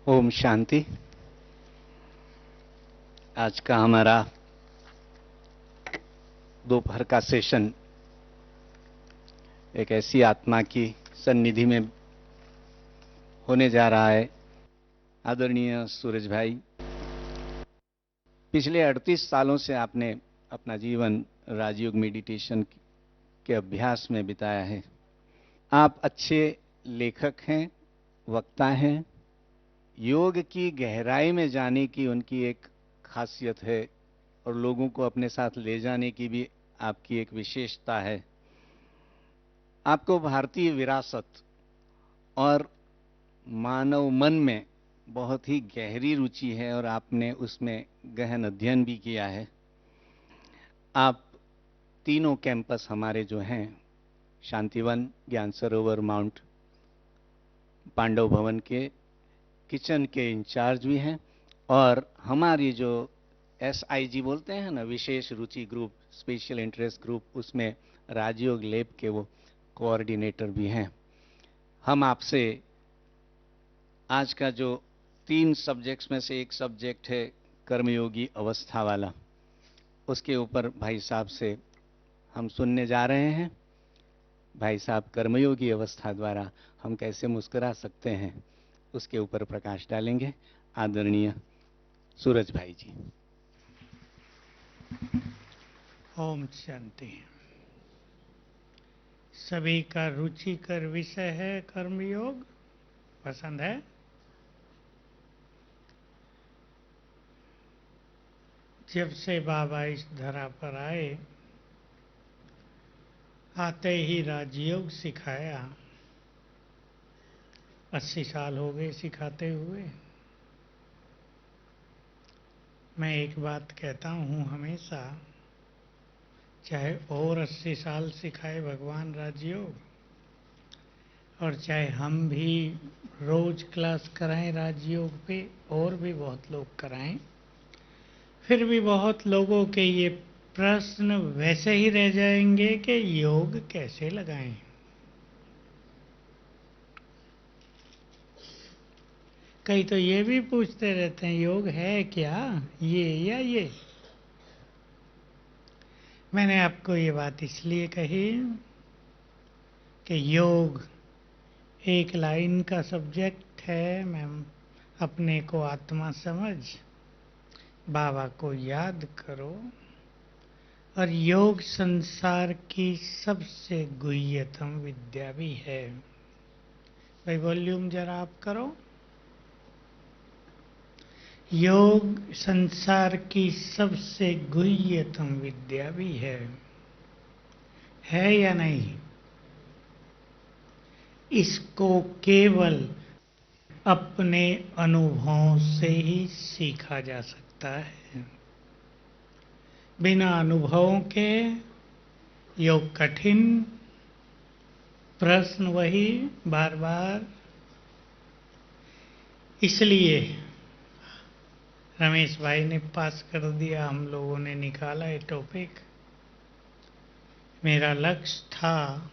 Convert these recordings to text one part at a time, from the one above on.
ओम शांति। आज का हमारा दोपहर का सेशन एक ऐसी आत्मा की सन्निधि में होने जा रहा है। आदरणीय सूरज भाई, पिछले 38 सालों से आपने अपना जीवन राजयोग मेडिटेशन के अभ्यास में बिताया है। आप अच्छे लेखक हैं, वक्ता हैं। योग की गहराई में जाने की उनकी एक खासियत है और लोगों को अपने साथ ले जाने की भी आपकी एक विशेषता है। आपको भारतीय विरासत और मानव मन में बहुत ही गहरी रुचि है और आपने उसमें गहन अध्ययन भी किया है। आप तीनों कैंपस हमारे जो हैं, शांतिवन, ज्ञान सरोवर, माउंट पांडव भवन के किचन के इंचार्ज भी हैं और हमारी जो SIG बोलते हैं ना, विशेष रुचि ग्रुप, स्पेशल इंटरेस्ट ग्रुप, उसमें राजयोग लैब के वो कोऑर्डिनेटर भी हैं। हम आपसे आज का जो 3 सब्जेक्ट्स में से एक सब्जेक्ट है कर्मयोगी अवस्था वाला, उसके ऊपर भाई साहब से हम सुनने जा रहे हैं। भाई साहब कर्मयोगी अवस्था द्वारा हम कैसे मुस्कुरा सकते हैं, उसके ऊपर प्रकाश डालेंगे। आदरणीय सूरज भाई जी। ओम शांति। सभी का रुचिकर विषय है कर्मयोग। पसंद है? जब से बाबा इस धरा पर आए, आते ही राजयोग सिखाया। 80 साल हो गए सिखाते हुए। मैं एक बात कहता हूँ हमेशा, चाहे और 80 साल सिखाए भगवान राजयोग, और चाहे हम भी रोज क्लास कराएं राजयोग पे, और भी बहुत लोग कराएं, फिर भी बहुत लोगों के ये प्रश्न वैसे ही रह जाएंगे कि योग कैसे लगाएं। कई तो ये भी पूछते रहते हैं, योग है क्या, ये या ये। मैंने आपको ये बात इसलिए कही कि योग एक लाइन का सब्जेक्ट है। मैं अपने को आत्मा समझ, बाबा को याद करो, और योग संसार की सबसे गुह्यतम विद्या भी है। भाई वॉल्यूम जरा आप करो। योग संसार की सबसे गुह्यतम विद्या भी है या नहीं? इसको केवल अपने अनुभवों से ही सीखा जा सकता है। बिना अनुभवों के योग कठिन, प्रश्न वही बार बार। इसलिए रमेश भाई ने पास कर दिया, हम लोगों ने निकाला ये टॉपिक। मेरा लक्ष्य था,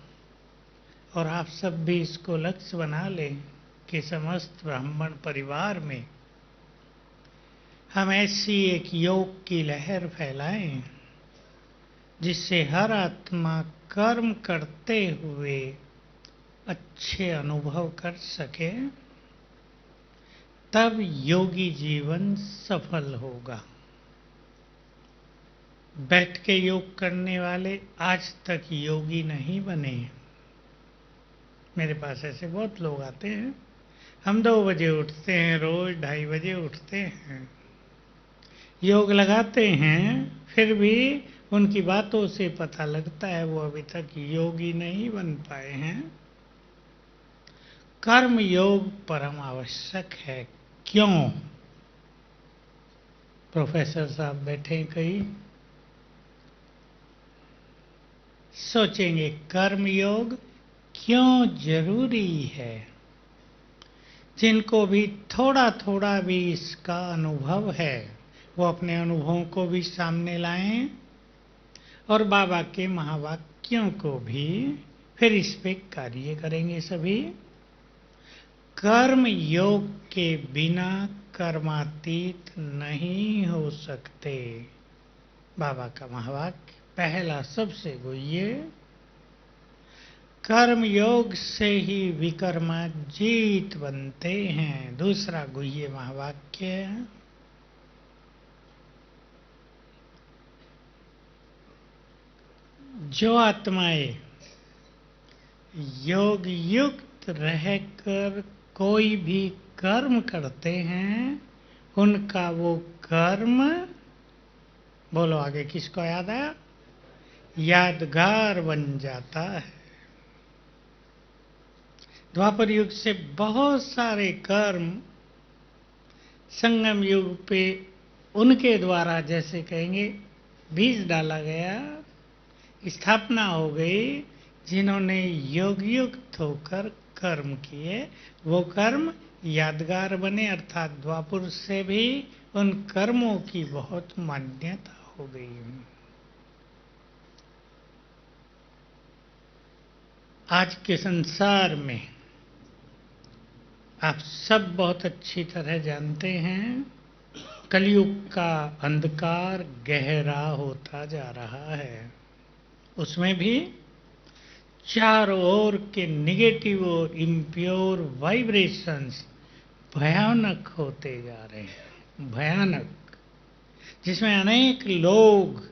और आप सब भी इसको लक्ष्य बना लें, कि समस्त ब्राह्मण परिवार में हम ऐसी एक योग की लहर फैलाएं जिससे हर आत्मा कर्म करते हुए अच्छे अनुभव कर सके। तब योगी जीवन सफल होगा। बैठ के योग करने वाले आज तक योगी नहीं बने। मेरे पास ऐसे बहुत लोग आते हैं, हम 2 बजे उठते हैं, रोज 2:30 बजे उठते हैं, योग लगाते हैं, फिर भी उनकी बातों से पता लगता है वो अभी तक योगी नहीं बन पाए हैं। कर्म योग परम आवश्यक है। क्यों? प्रोफेसर साहब बैठे कहीं सोचेंगे, कर्म योग क्यों जरूरी है। जिनको भी थोड़ा थोड़ा भी इसका अनुभव है, वो अपने अनुभवों को भी सामने लाएं और बाबा के महावाक्यों को भी, फिर इस पे कार्य करेंगे सभी। कर्म योग के बिना कर्मातीत नहीं हो सकते। बाबा का महावाक्य पहला सबसे गुह्य, कर्म योग से ही विकर्माजीत बनते हैं। दूसरा गुह्य महावाक्य, जो आत्माएं योग युक्त रहकर कोई भी कर्म करते हैं, उनका वो कर्म, बोलो आगे किसको याद आया, यादगार बन जाता है। द्वापर युग से बहुत सारे कर्म संगम युग पे उनके द्वारा, जैसे कहेंगे, बीज डाला गया, स्थापना हो गई, जिन्होंने योग युक्त होकर कर्म किए। वो कर्म यादगार बने, अर्थात द्वापर से भी उन कर्मों की बहुत मान्यता हो गई। आज के संसार में आप सब बहुत अच्छी तरह जानते हैं, कलयुग का अंधकार गहरा होता जा रहा है। उसमें भी चारों ओर के निगेटिव और इम्प्योर वाइब्रेशंस भयानक होते जा रहे हैं, भयानक, जिसमें अनेक लोग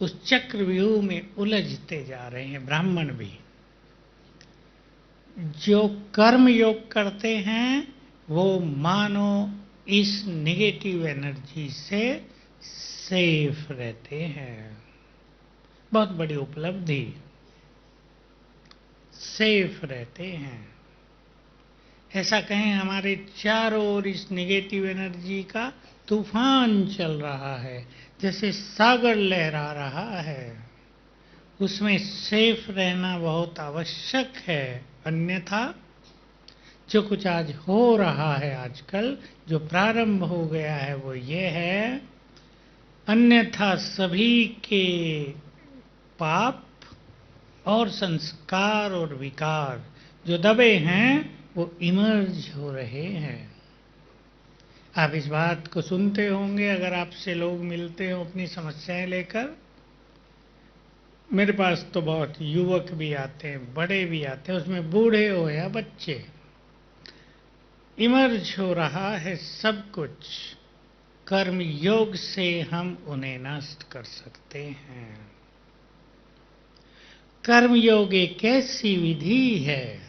उस चक्रव्यूह में उलझते जा रहे हैं, ब्राह्मण भी। जो कर्म योग करते हैं वो मानो इस निगेटिव एनर्जी से सेफ रहते हैं। बहुत बड़ी उपलब्धि, सेफ रहते हैं। ऐसा कहें, हमारे चारों ओर इस निगेटिव एनर्जी का तूफान चल रहा है, जैसे सागर लहरा रहा है। उसमें सेफ रहना बहुत आवश्यक है, अन्यथा जो कुछ आज हो रहा है, आजकल जो प्रारंभ हो गया है, वो ये है, अन्यथा सभी के पाप और संस्कार और विकार जो दबे हैं वो इमर्ज हो रहे हैं। आप इस बात को सुनते होंगे, अगर आपसे लोग मिलते हो अपनी समस्याएं लेकर। मेरे पास तो बहुत युवक भी आते हैं, बड़े भी आते हैं, उसमें बूढ़े हो या बच्चे, इमर्ज हो रहा है सब कुछ। कर्म योग से हम उन्हें नष्ट कर सकते हैं। कर्म योग एक ऐसी विधि है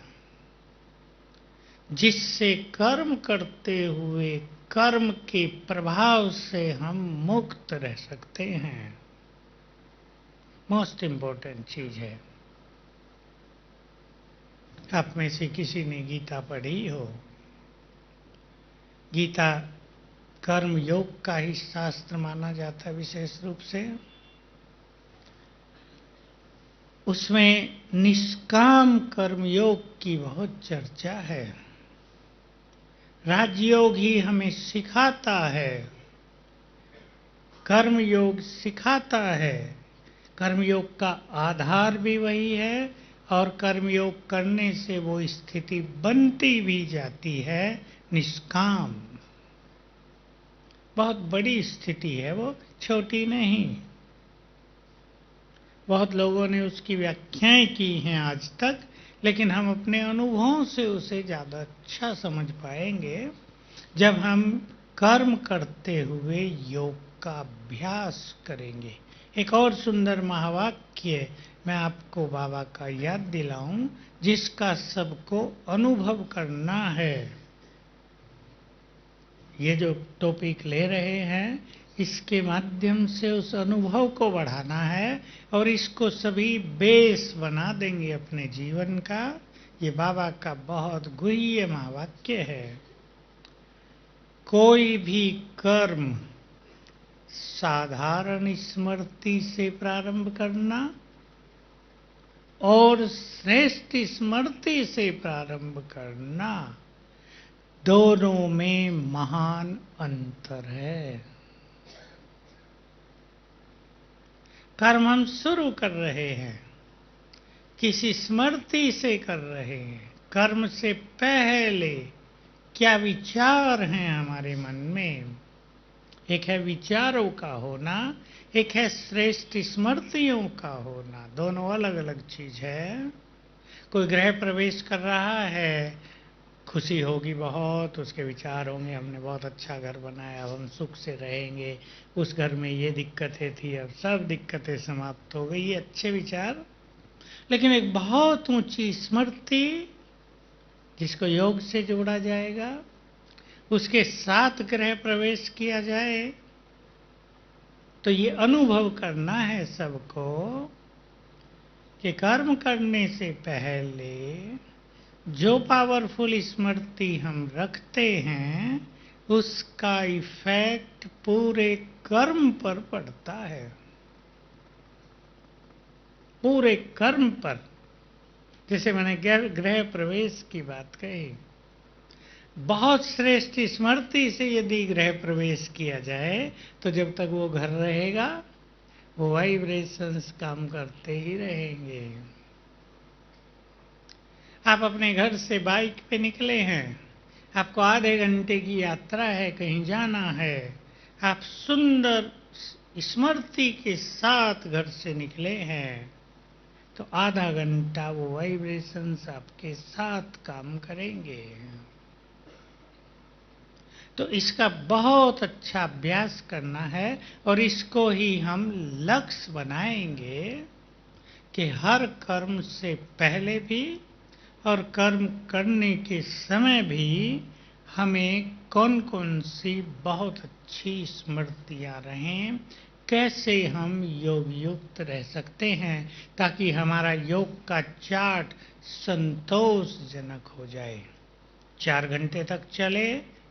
जिससे कर्म करते हुए कर्म के प्रभाव से हम मुक्त रह सकते हैं। मोस्ट इंपॉर्टेंट चीज है। आप में से किसी ने गीता पढ़ी हो, गीता कर्म योग का ही शास्त्र माना जाता है विशेष रूप से। उसमें निष्काम कर्म योग की बहुत चर्चा है। राजयोग ही हमें सिखाता है, कर्म योग सिखाता है। कर्मयोग का आधार भी वही है, और कर्मयोग करने से वो स्थिति बनती भी जाती है निष्काम। बहुत बड़ी स्थिति है वो, छोटी नहीं। बहुत लोगों ने उसकी व्याख्याएं की हैं आज तक, लेकिन हम अपने अनुभवों से उसे ज़्यादा अच्छा समझ पाएंगे जब हम कर्म करते हुए योग का अभ्यास करेंगे। एक और सुंदर महावाक्य मैं आपको बाबा का याद दिलाऊं, जिसका सबको अनुभव करना है। ये जो टॉपिक ले रहे हैं, इसके माध्यम से उस अनुभव को बढ़ाना है और इसको सभी बेस बना देंगे अपने जीवन का। ये बाबा का बहुत गुह्य महावाक्य है। कोई भी कर्म साधारण स्मृति से प्रारंभ करना और श्रेष्ठ स्मृति से प्रारंभ करना, दोनों में महान अंतर है। कर्म हम शुरू कर रहे हैं, किसी स्मृति से कर रहे हैं। कर्म से पहले क्या विचार हैं हमारे मन में। एक है विचारों का होना, एक है श्रेष्ठ स्मृतियों का होना। दोनों अलग अलग चीज है। कोई गृह प्रवेश कर रहा है, खुशी होगी बहुत, उसके विचार होंगे हमने बहुत अच्छा घर बनाया, अब हम सुख से रहेंगे, उस घर में ये दिक्कतें थी अब सब दिक्कतें समाप्त हो गई, ये अच्छे विचार। लेकिन एक बहुत ऊंची स्मृति जिसको योग से जोड़ा जाएगा, उसके साथ गृह प्रवेश किया जाए, तो ये अनुभव करना है सबको कि कर्म करने से पहले जो पावरफुल स्मृति हम रखते हैं उसका इफेक्ट पूरे कर्म पर पड़ता है, पूरे कर्म पर। जैसे मैंने गृह प्रवेश की बात कही, बहुत श्रेष्ठ स्मृति से यदि गृह प्रवेश किया जाए तो जब तक वो घर रहेगा वो वाइब्रेशंस काम करते ही रहेंगे। आप अपने घर से बाइक पे निकले हैं, आपको आधे घंटे की यात्रा है, कहीं जाना है, आप सुंदर स्मृति के साथ घर से निकले हैं, तो आधा घंटा वो वाइब्रेशंस आपके साथ काम करेंगे। तो इसका बहुत अच्छा अभ्यास करना है और इसको ही हम लक्ष्य बनाएंगे कि हर कर्म से पहले भी और कर्म करने के समय भी हमें कौन कौन सी बहुत अच्छी स्मृतियां रहें, कैसे हम योग युक्त रह सकते हैं ताकि हमारा योग का चार्ट संतोषजनक हो जाए। 4 घंटे तक चले,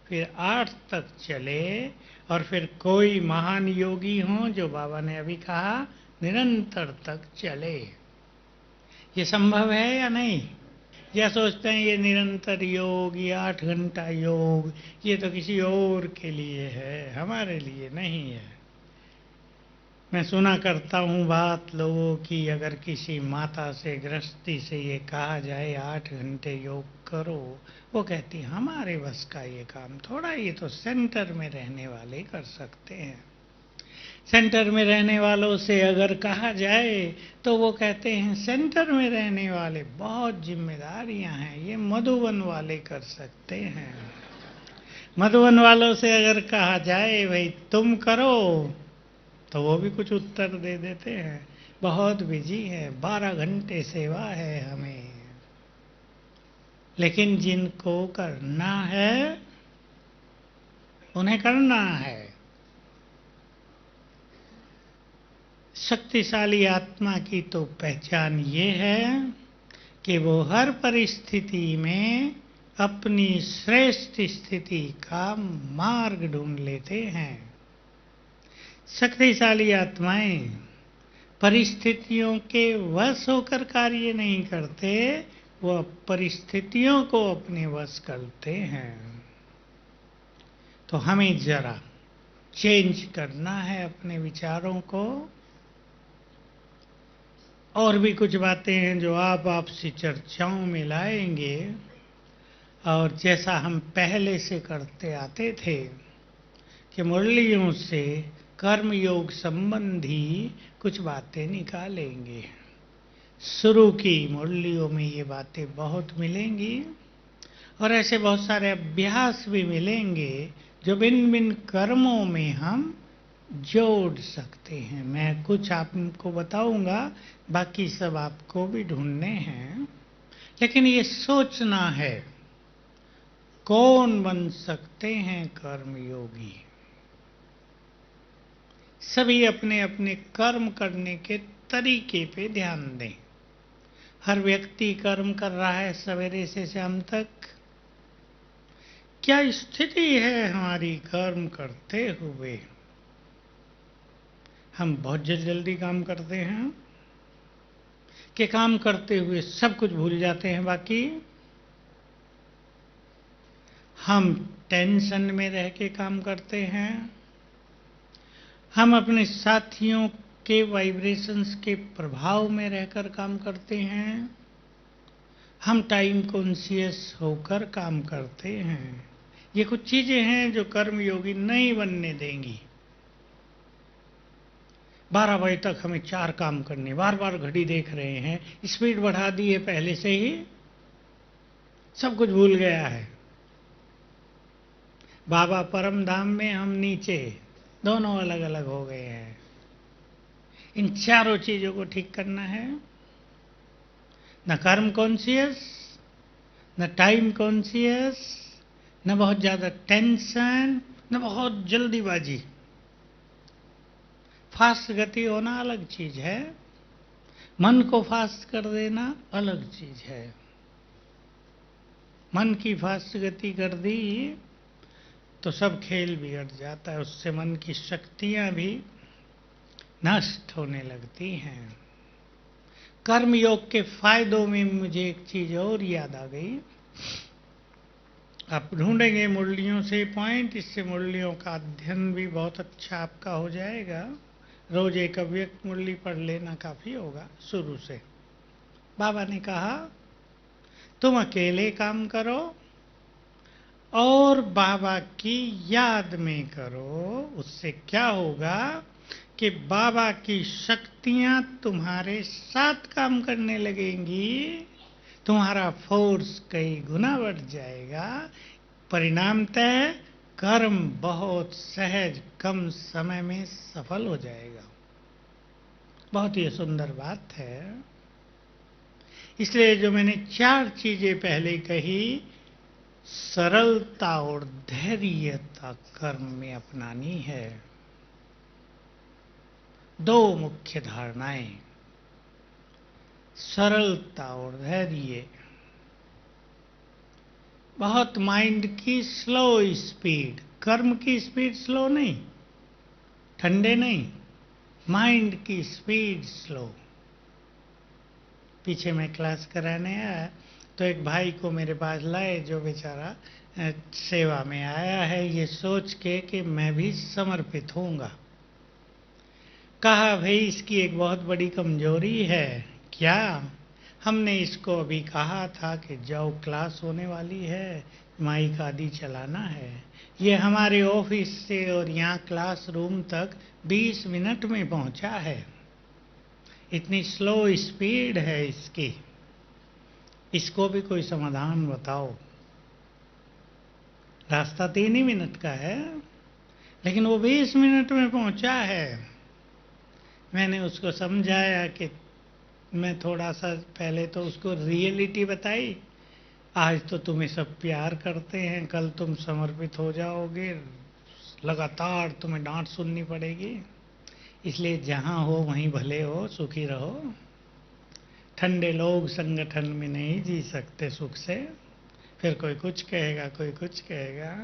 फिर 8 तक चले, और फिर कोई महान योगी हो जो बाबा ने अभी कहा निरंतर तक चले। ये संभव है या नहीं? या सोचते हैं ये निरंतर योग, ये 8 घंटा योग, ये तो किसी और के लिए है, हमारे लिए नहीं है। मैं सुना करता हूँ बात लोगों की, अगर किसी माता से गृहस्थी से ये कहा जाए 8 घंटे योग करो, वो कहती हमारे बस का ये काम थोड़ा, ये तो सेंटर में रहने वाले कर सकते हैं। सेंटर में रहने वालों से अगर कहा जाए तो वो कहते हैं सेंटर में रहने वाले बहुत जिम्मेदारियां हैं, ये मधुबन वाले कर सकते हैं। मधुबन वालों से अगर कहा जाए भाई तुम करो, तो वो भी कुछ उत्तर दे देते हैं, बहुत बिजी है, 12 घंटे सेवा है हमें। लेकिन जिनको करना है उन्हें करना है। शक्तिशाली आत्मा की तो पहचान ये है कि वो हर परिस्थिति में अपनी श्रेष्ठ स्थिति का मार्ग ढूंढ लेते हैं। शक्तिशाली आत्माएं परिस्थितियों के वश होकर कार्य नहीं करते, वो परिस्थितियों को अपने वश करते हैं। तो हमें जरा चेंज करना है अपने विचारों को। और भी कुछ बातें हैं जो आप आपसी चर्चाओं में लाएंगे, और जैसा हम पहले से करते आते थे कि मुरलियों से कर्म योग संबंधी कुछ बातें निकालेंगे। शुरू की मुरलियों में ये बातें बहुत मिलेंगी, और ऐसे बहुत सारे अभ्यास भी मिलेंगे जो भिन्न भिन्न कर्मों में हम जोड़ सकते हैं। मैं कुछ आपको बताऊंगा, बाकी सब आपको भी ढूंढने हैं। लेकिन ये सोचना है कौन बन सकते हैं कर्मयोगी। सभी अपने अपने कर्म करने के तरीके पे ध्यान दें। हर व्यक्ति कर्म कर रहा है सवेरे से शाम तक। क्या स्थिति है हमारी कर्म करते हुए? हम बहुत जल्दी काम करते हैं कि काम करते हुए सब कुछ भूल जाते हैं। बाकी हम टेंशन में रह के काम करते हैं, हम अपने साथियों के वाइब्रेशंस के प्रभाव में रहकर काम करते हैं, हम टाइम कॉन्शियस होकर काम करते हैं। ये कुछ चीजें हैं जो कर्मयोगी नहीं बनने देंगी। 12 बजे तक हमें 4 काम करने, बार बार घड़ी देख रहे हैं, स्पीड बढ़ा दी है पहले से ही, सब कुछ भूल गया है। बाबा परम धाम में, हम नीचे, दोनों अलग अलग हो गए हैं। इन चारों चीजों को ठीक करना है। न कर्म कॉन्शियस, न टाइम कॉन्शियस, न बहुत ज्यादा टेंशन, न बहुत जल्दीबाजी। फास्ट गति होना अलग चीज है, मन को फास्ट कर देना अलग चीज है। मन की फास्ट गति कर दी तो सब खेल बिगड़ जाता है, उससे मन की शक्तियां भी नष्ट होने लगती हैं। कर्म योग के फायदों में मुझे एक चीज और याद आ गई। आप ढूंढेंगे मुरलियों से पॉइंट, इससे मुरलियों का अध्ययन भी बहुत अच्छा आपका हो जाएगा। रोज एक अव्यक्त मुरली पढ़ लेना काफी होगा शुरू से। बाबा ने कहा तुम अकेले काम करो और बाबा की याद में करो। उससे क्या होगा कि बाबा की शक्तियां तुम्हारे साथ काम करने लगेंगी, तुम्हारा फोर्स कई गुना बढ़ जाएगा। परिणामतः कर्म बहुत सहज कम समय में सफल हो जाएगा। बहुत ही सुंदर बात है। इसलिए जो मैंने 4 चीजें पहले कही, सरलता और धैर्यता कर्म में अपनानी है। 2 मुख्य धारणाएं, सरलता और धैर्य। बहुत माइंड की स्लो स्पीड, कर्म की स्पीड स्लो नहीं, ठंडे नहीं, माइंड की स्पीड स्लो। पीछे मैं क्लास कराने आया तो एक भाई को मेरे पास लाए जो बेचारा सेवा में आया है ये सोच के कि मैं भी समर्पित होऊंगा। कहा भाई इसकी एक बहुत बड़ी कमजोरी है। क्या? हमने इसको अभी कहा था कि जाओ क्लास होने वाली है, माइक आदि चलाना है। ये हमारे ऑफिस से और यहाँ क्लास रूम तक 20 मिनट में पहुंचा है। इतनी स्लो स्पीड है इसकी, इसको भी कोई समाधान बताओ। रास्ता 3 ही मिनट का है लेकिन वो 20 मिनट में पहुंचा है। मैंने उसको समझाया कि मैं थोड़ा सा पहले तो उसको रियलिटी बताई, आज तो तुम्हें सब प्यार करते हैं, कल तुम समर्पित हो जाओगे, लगातार तुम्हें डांट सुननी पड़ेगी, इसलिए जहां हो वहीं भले हो, सुखी रहो। ठंडे लोग संगठन में नहीं जी सकते सुख से। फिर कोई कुछ कहेगा, कोई कुछ कहेगा।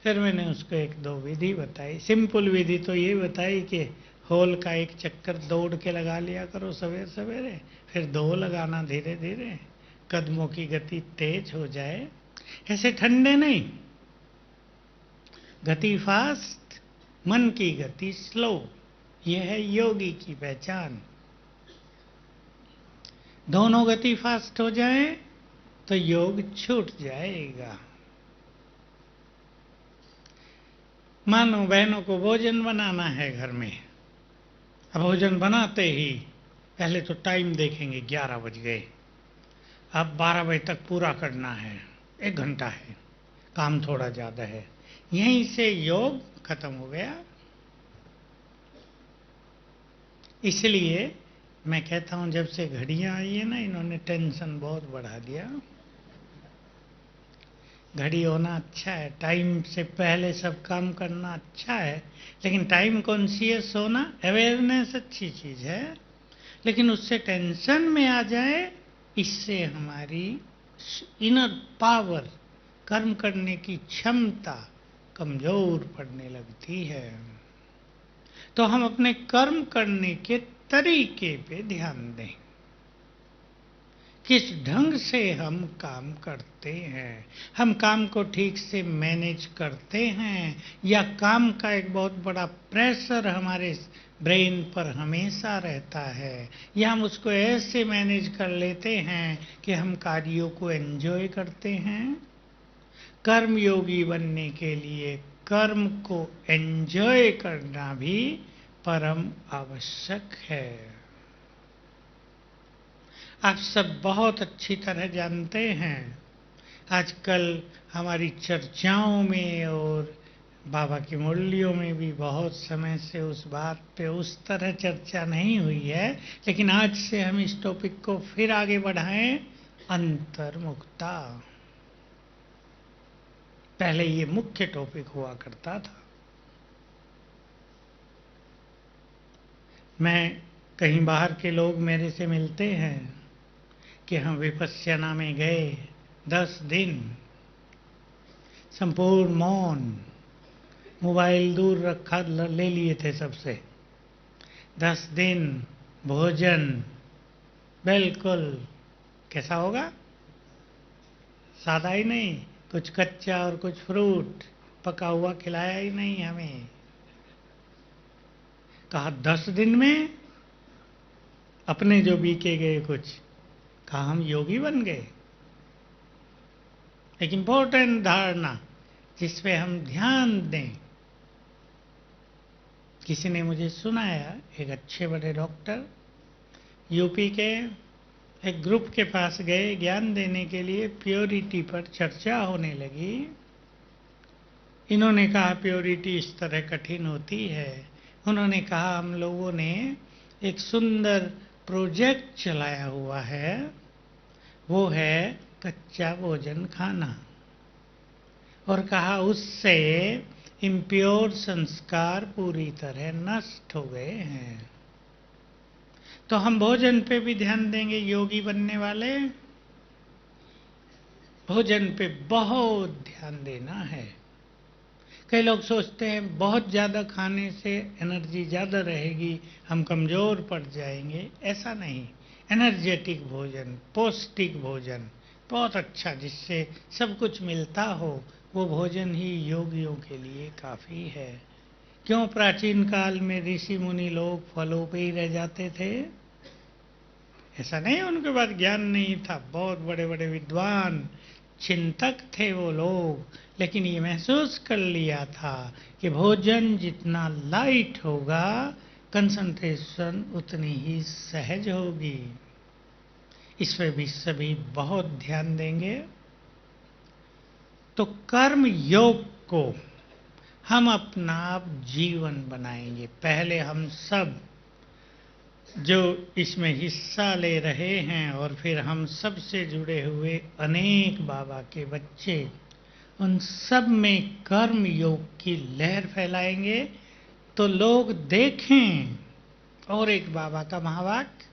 फिर मैंने उसको 1-2 विधि बताई। सिंपल विधि तो ये बताई कि हॉल का एक चक्कर दौड़ के लगा लिया करो सवेरे सवेरे, फिर 2 लगाना धीरे धीरे, कदमों की गति तेज हो जाए। ऐसे ठंडे नहीं, गति फास्ट, मन की गति स्लो। यह है योगी की पहचान। दोनों गति फास्ट हो जाए तो योग छूट जाएगा। मानो बहनों को भोजन बनाना है घर में, अब भोजन बनाते ही पहले तो टाइम देखेंगे, 11 बज गए, अब 12 बजे तक पूरा करना है, 1 घंटा है, काम थोड़ा ज्यादा है, यहीं से योग खत्म हो गया। इसलिए मैं कहता हूं जब से घड़ियां आई है ना, इन्होंने टेंशन बहुत बढ़ा दिया। घड़ी होना अच्छा है, टाइम से पहले सब काम करना अच्छा है, लेकिन टाइम कॉन्शियस होना, अवेयरनेस अच्छी चीज है, लेकिन उससे टेंशन में आ जाए, इससे हमारी इनर पावर, कर्म करने की क्षमता कमजोर पड़ने लगती है। तो हम अपने कर्म करने के तरीके पे ध्यान दें, किस ढंग से हम काम करते हैं, हम काम को ठीक से मैनेज करते हैं, या काम का एक बहुत बड़ा प्रेशर हमारे ब्रेन पर हमेशा रहता है, या हम उसको ऐसे मैनेज कर लेते हैं कि हम कार्यों को एंजॉय करते हैं। कर्मयोगी बनने के लिए कर्म को एंजॉय करना भी परम आवश्यक है। आप सब बहुत अच्छी तरह जानते हैं, आजकल हमारी चर्चाओं में और बाबा की मुरलियों में भी बहुत समय से उस बात पे उस तरह चर्चा नहीं हुई है, लेकिन आज से हम इस टॉपिक को फिर आगे बढ़ाएं, अंतर्मुखता। पहले ये मुख्य टॉपिक हुआ करता था। मैं कहीं बाहर के लोग मेरे से मिलते हैं कि हम विपश्यना में गए 10 दिन, संपूर्ण मौन, मोबाइल दूर रखा, ले लिए थे सबसे, 10 दिन भोजन बिल्कुल कैसा होगा, सादा ही नहीं, कुछ कच्चा और कुछ फ्रूट, पका हुआ खिलाया ही नहीं हमें। कहा 10 दिन में अपने जो बीके गए कुछ, कहा हम योगी बन गए। एक इंपॉर्टेंट धारणा जिस पे हम ध्यान दें। किसी ने मुझे सुनाया, एक अच्छे बड़े डॉक्टर यूपी के एक ग्रुप के पास गए ज्ञान देने के लिए, प्योरिटी पर चर्चा होने लगी। इन्होंने कहा प्योरिटी इस तरह कठिन होती है। उन्होंने कहा हम लोगों ने एक सुंदर प्रोजेक्ट चलाया हुआ है, वो है कच्चा भोजन खाना, और कहा उससे इम्प्योर संस्कार पूरी तरह नष्ट हो गए हैं। तो हम भोजन पे भी ध्यान देंगे, योगी बनने वाले भोजन पे बहुत ध्यान देना है। कई लोग सोचते हैं बहुत ज़्यादा खाने से एनर्जी ज़्यादा रहेगी, हम कमज़ोर पड़ जाएंगे। ऐसा नहीं, एनर्जेटिक भोजन, पौष्टिक भोजन, बहुत अच्छा जिससे सब कुछ मिलता हो, वो भोजन ही योगियों के लिए काफ़ी है। क्यों प्राचीन काल में ऋषि मुनि लोग फलों पे ही रह जाते थे? ऐसा नहीं उनके पास ज्ञान नहीं था, बहुत बड़े बड़े विद्वान चिंतक थे वो लोग, लेकिन ये महसूस कर लिया था कि भोजन जितना लाइट होगा, कंसंट्रेशन उतनी ही सहज होगी। इस पे भी सभी बहुत ध्यान देंगे। तो कर्म योग को हम अपना जीवन बनाएंगे। पहले हम सब जो इसमें हिस्सा ले रहे हैं और फिर हम सब से जुड़े हुए अनेक बाबा के बच्चे, उन सब में कर्म योग की लहर फैलाएंगे तो लोग देखें। और एक बाबा का महावाक्य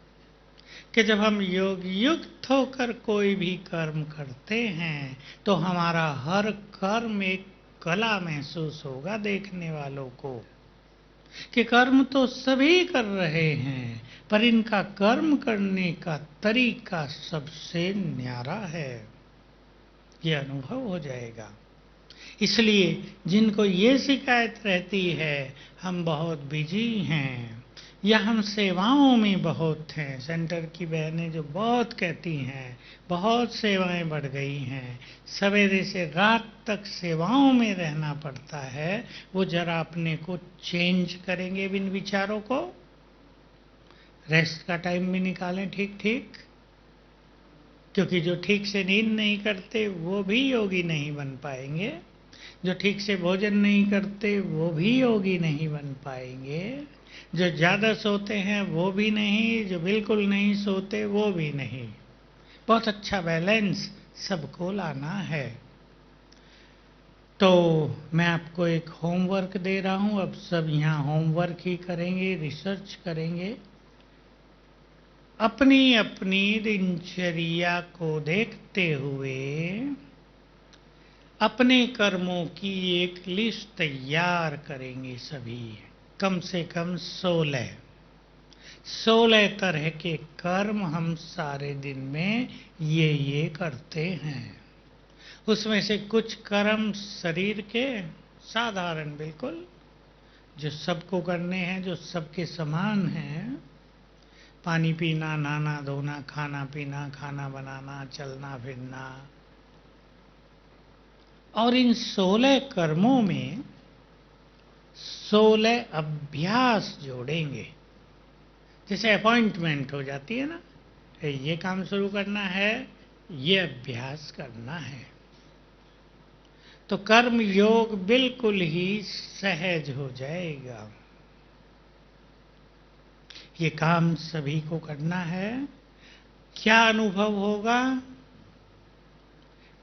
कि जब हम योग युक्त होकर कोई भी कर्म करते हैं तो हमारा हर कर्म एक कला महसूस होगा देखने वालों को, कि कर्म तो सभी कर रहे हैं पर इनका कर्म करने का तरीका सबसे न्यारा है, ये अनुभव हो जाएगा। इसलिए जिनको ये शिकायत रहती है हम बहुत बिजी हैं या हम सेवाओं में बहुत हैं, सेंटर की बहनें जो बहुत कहती हैं बहुत सेवाएं बढ़ गई हैं, सवेरे से रात तक सेवाओं में रहना पड़ता है, वो जरा अपने को चेंज करेंगे इन विचारों को, रेस्ट का टाइम भी निकालें ठीक ठीक, क्योंकि जो ठीक से नींद नहीं करते वो भी योगी नहीं बन पाएंगे, जो ठीक से भोजन नहीं करते वो भी योगी नहीं बन पाएंगे, जो ज़्यादा सोते हैं वो भी नहीं, जो बिल्कुल नहीं सोते वो भी नहीं। बहुत अच्छा बैलेंस सबको लाना है। तो मैं आपको एक होमवर्क दे रहा हूँ, अब सब यहाँ होमवर्क ही करेंगे, रिसर्च करेंगे। अपनी अपनी दिनचर्या को देखते हुए अपने कर्मों की एक लिस्ट तैयार करेंगे सभी, कम से कम 16 तरह के कर्म हम सारे दिन में ये करते हैं। उसमें से कुछ कर्म शरीर के साधारण बिल्कुल जो सबको करने हैं, जो सबके समान हैं, पानी पीना, नहाना धोना, खाना पीना, खाना बनाना, चलना फिरना, और इन 16 कर्मों में 16 अभ्यास जोड़ेंगे। जैसे अपॉइंटमेंट हो जाती है ना, ये काम शुरू करना है, ये अभ्यास करना है, तो कर्म योग बिल्कुल ही सहज हो जाएगा। ये काम सभी को करना है। क्या अनुभव होगा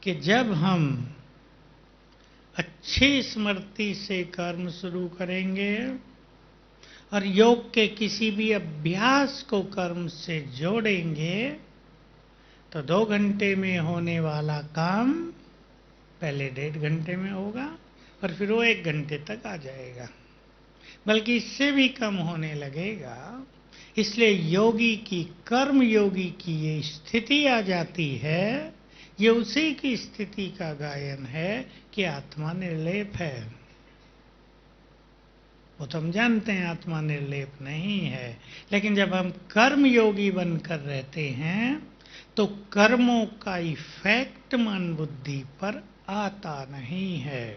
कि जब हम अच्छी स्मृति से कर्म शुरू करेंगे और योग के किसी भी अभ्यास को कर्म से जोड़ेंगे, तो 2 घंटे में होने वाला काम पहले 1.5 घंटे में होगा और फिर वो 1 घंटे तक आ जाएगा, बल्कि इससे भी कम होने लगेगा। इसलिए योगी की, कर्म योगी की ये स्थिति आ जाती है, ये उसी की स्थिति का गायन है कि आत्मा निर्लेप है। वो तो हम जानते हैं आत्मा निर्लेप नहीं है, लेकिन जब हम कर्म योगी बनकर रहते हैं तो कर्मों का इफेक्ट मन बुद्धि पर आता नहीं है।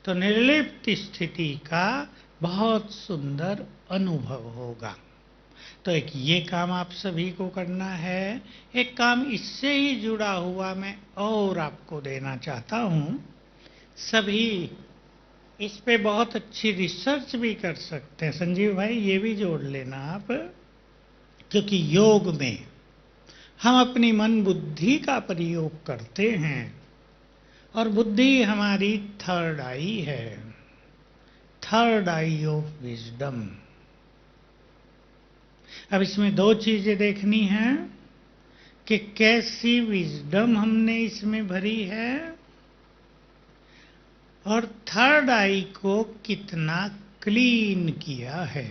तो निर्लिप्त स्थिति का बहुत सुंदर अनुभव होगा। तो एक ये काम आप सभी को करना है। एक काम इससे ही जुड़ा हुआ मैं और आपको देना चाहता हूं। सभी इस पे बहुत अच्छी रिसर्च भी कर सकते हैं। संजीव भाई, ये भी जोड़ लेना आप, क्योंकि योग में हम अपनी मन बुद्धि का प्रयोग करते हैं और बुद्धि हमारी थर्ड आई है, थर्ड आई ऑफ विजडम। अब इसमें 2 चीजें देखनी हैं कि कैसी विजडम हमने इसमें भरी है और थर्ड आई को कितना क्लीन किया है।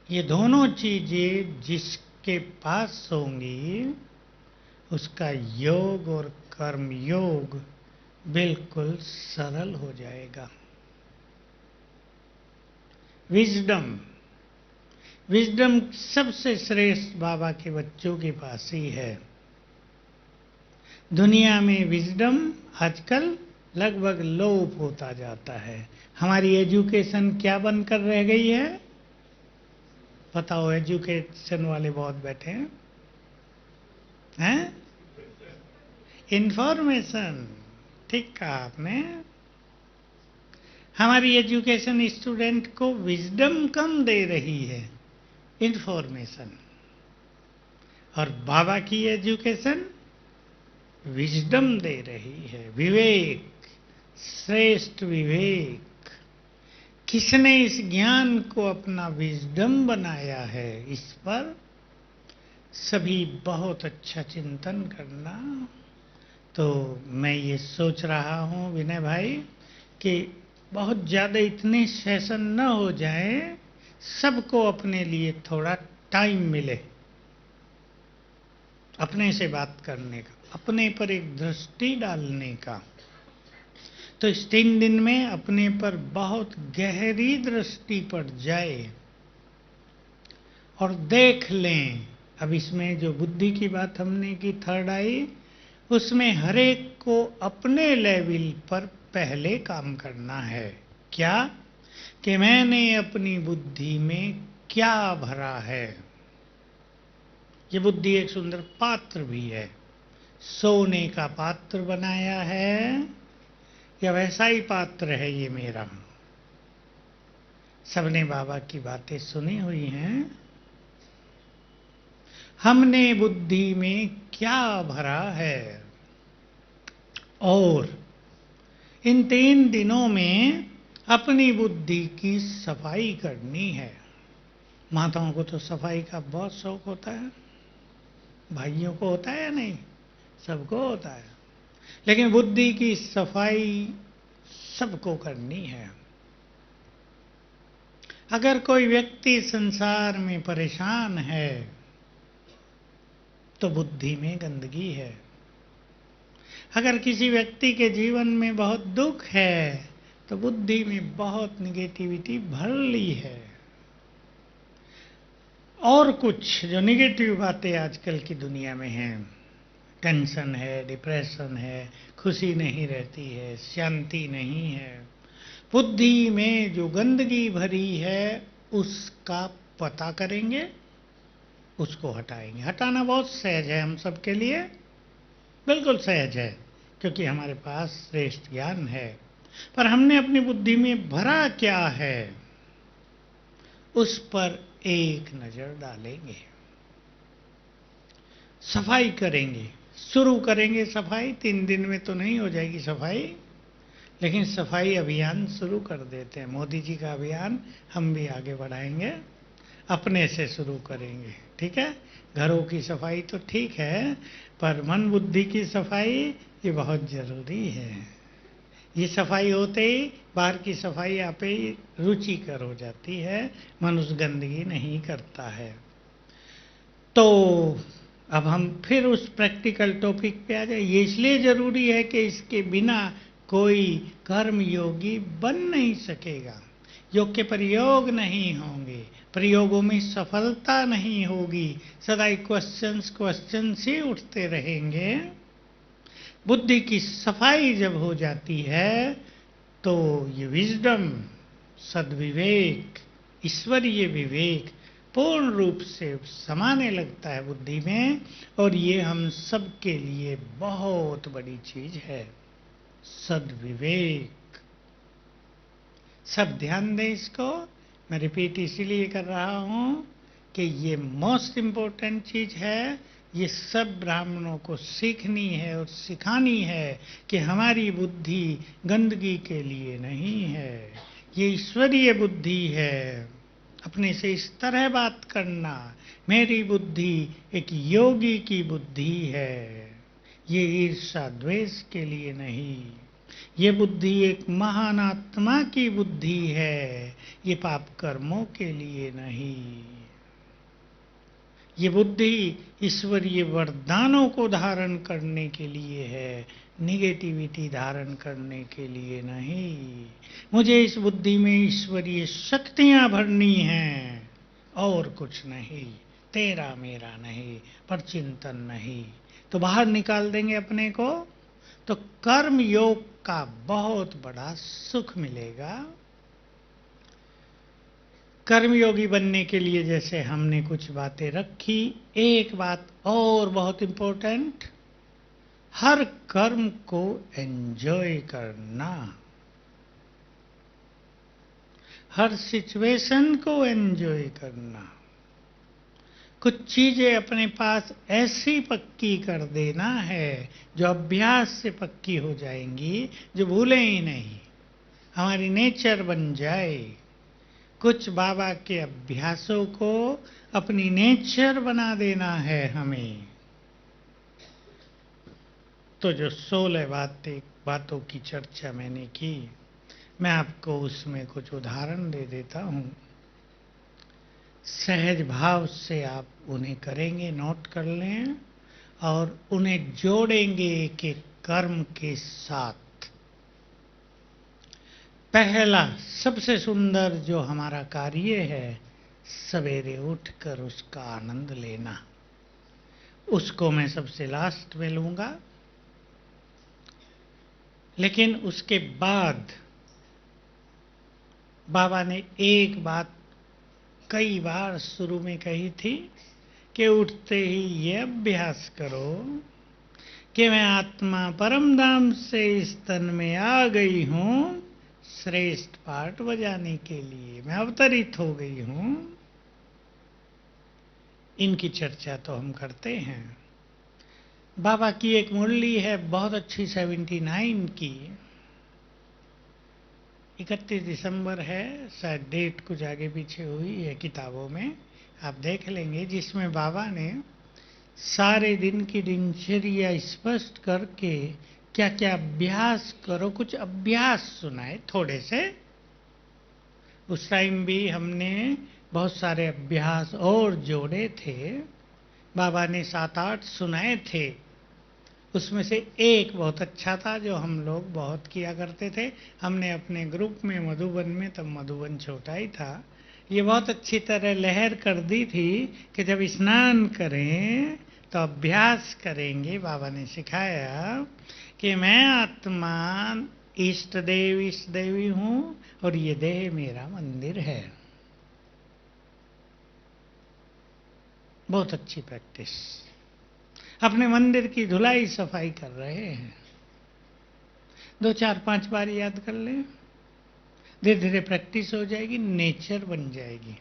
ये दोनों चीजें जिसके पास होंगी उसका योग और कर्म योग बिल्कुल सरल हो जाएगा। विजडम, विजडम सबसे श्रेष्ठ बाबा के बच्चों के पास ही है। दुनिया में विजडम आजकल लगभग लोप होता जाता है। हमारी एजुकेशन क्या बनकर रह गई है? पता हो, एजुकेशन वाले बहुत बैठे हैं, हैं? इंफॉर्मेशन, ठीक कहा आपने। हमारी एजुकेशन स्टूडेंट को विजडम कम दे रही है, इंफॉर्मेशन। और बाबा की एजुकेशन विजडम दे रही है, विवेक, श्रेष्ठ विवेक। किसने इस ज्ञान को अपना विजडम बनाया है, इस पर सभी बहुत अच्छा चिंतन करना। तो मैं ये सोच रहा हूँ विनय भाई कि बहुत ज़्यादा इतने सेशन न हो जाए, सबको अपने लिए थोड़ा टाइम मिले अपने से बात करने का, अपने पर एक दृष्टि डालने का। तो इस 3 दिन में अपने पर बहुत गहरी दृष्टि पड़ जाए और देख लें। अब इसमें जो बुद्धि की बात हमने की, थर्ड आई, उसमें हर एक को अपने लेवल पर पहले काम करना है। क्या? कि मैंने अपनी बुद्धि में क्या भरा है। ये बुद्धि एक सुंदर पात्र भी है। सोने का पात्र बनाया है या वैसा ही पात्र है ये मेरा? सबने बाबा की बातें सुनी हुई हैं। हमने बुद्धि में क्या भरा है, और इन 3 दिनों में अपनी बुद्धि की सफाई करनी है। माताओं को तो सफाई का बहुत शौक होता है, भाइयों को होता है या नहीं? सबको होता है। लेकिन बुद्धि की सफाई सबको करनी है। अगर कोई व्यक्ति संसार में परेशान है तो बुद्धि में गंदगी है। अगर किसी व्यक्ति के जीवन में बहुत दुख है तो बुद्धि में बहुत निगेटिविटी भर ली है। और कुछ जो निगेटिव बातें आजकल की दुनिया में हैं, टेंशन है, डिप्रेशन है, खुशी नहीं रहती है, शांति नहीं है। बुद्धि में जो गंदगी भरी है उसका पता करेंगे, उसको हटाएंगे। हटाना बहुत सहज है हम सबके लिए, बिल्कुल सहज है, क्योंकि हमारे पास श्रेष्ठ ज्ञान है। पर हमने अपनी बुद्धि में भरा क्या है, उस पर एक नजर डालेंगे, सफाई करेंगे, शुरू करेंगे सफाई। 3 दिन में तो नहीं हो जाएगी सफाई, लेकिन सफाई अभियान शुरू कर देते हैं। मोदी जी का अभियान हम भी आगे बढ़ाएंगे, अपने से शुरू करेंगे, ठीक है। घरों की सफाई तो ठीक है, पर मन बुद्धि की सफाई ये बहुत जरूरी है। ये सफाई होते ही बाहर की सफाई आप ही रुचिकर हो जाती है, मन उस गंदगी नहीं करता है। तो अब हम फिर उस प्रैक्टिकल टॉपिक पे आ जाए। ये इसलिए जरूरी है कि इसके बिना कोई कर्म योगी बन नहीं सकेगा, योग के प्रयोग नहीं होंगे, प्रयोगों में सफलता नहीं होगी, सदा क्वेश्चंस ही उठते रहेंगे। बुद्धि की सफाई जब हो जाती है तो ये विजडम, सद्विवेक, ईश्वरीय विवेक पूर्ण रूप से समाने लगता है बुद्धि में, और ये हम सब के लिए बहुत बड़ी चीज है, सद्विवेक। सब ध्यान दें इसको। मैं रिपीट इसीलिए कर रहा हूं कि ये मोस्ट इम्पोर्टेंट चीज है। ये सब ब्राह्मणों को सीखनी है और सिखानी है कि हमारी बुद्धि गंदगी के लिए नहीं है, ये ईश्वरीय बुद्धि है। अपने से इस तरह बात करना, मेरी बुद्धि एक योगी की बुद्धि है, ये ईर्ष्या द्वेष के लिए नहीं। ये बुद्धि एक महान आत्मा की बुद्धि है, ये पाप कर्मों के लिए नहीं। ये बुद्धि ईश्वरीय वरदानों को धारण करने के लिए है, निगेटिविटी धारण करने के लिए नहीं। मुझे इस बुद्धि में ईश्वरीय शक्तियां भरनी हैं और कुछ नहीं, तेरा मेरा नहीं, पर चिंतन नहीं। तो बाहर निकाल देंगे अपने को, तो कर्म योग का बहुत बड़ा सुख मिलेगा। कर्मयोगी बनने के लिए जैसे हमने कुछ बातें रखी, एक बात और बहुत इंपॉर्टेंट, हर कर्म को एंजॉय करना, हर सिचुएशन को एंजॉय करना। कुछ चीजें अपने पास ऐसी पक्की कर देना है जो अभ्यास से पक्की हो जाएंगी, जो भूलें ही नहीं, हमारी नेचर बन जाए। कुछ बाबा के अभ्यासों को अपनी नेचर बना देना है हमें। तो जो 16 बातों की चर्चा मैंने की, मैं आपको उसमें कुछ उदाहरण दे देता हूं। सहज भाव से आप उन्हें करेंगे, नोट कर लें, और उन्हें जोड़ेंगे एक एक कर्म के साथ। पहला सबसे सुंदर जो हमारा कार्य है, सवेरे उठकर उसका आनंद लेना, उसको मैं सबसे लास्ट में लूंगा। लेकिन उसके बाद बाबा ने एक बात कई बार शुरू में कही थी कि उठते ही ये अभ्यास करो कि मैं आत्मा परम धाम से इस तन में आ गई हूं, श्रेष्ठ पाठ बजाने के लिए मैं अवतरित हो गई हूं। इनकी चर्चा तो हम करते हैं। बाबा की एक मुरली है बहुत अच्छी, 79 की, 31 दिसंबर है, शायद डेट कुछ आगे पीछे हुई है किताबों में, आप देख लेंगे, जिसमें बाबा ने सारे दिन की दिनचर्या स्पष्ट करके क्या क्या अभ्यास करो, कुछ अभ्यास सुनाए थोड़े से। उस टाइम भी हमने बहुत सारे अभ्यास और जोड़े थे, बाबा ने 7-8 सुनाए थे। उसमें से एक बहुत अच्छा था जो हम लोग बहुत किया करते थे, हमने अपने ग्रुप में मधुबन में, तब मधुबन छोटा ही था, ये बहुत अच्छी तरह लहर कर दी थी कि जब स्नान करें तो अभ्यास करेंगे। बाबा ने सिखाया कि मैं आत्मा इष्ट देवी हूं और ये देह मेरा मंदिर है। बहुत अच्छी प्रैक्टिस। अपने मंदिर की धुलाई सफाई कर रहे हैं। 2 4 5 बार याद कर ले, धीरे धीरे प्रैक्टिस हो जाएगी, नेचर बन जाएगी।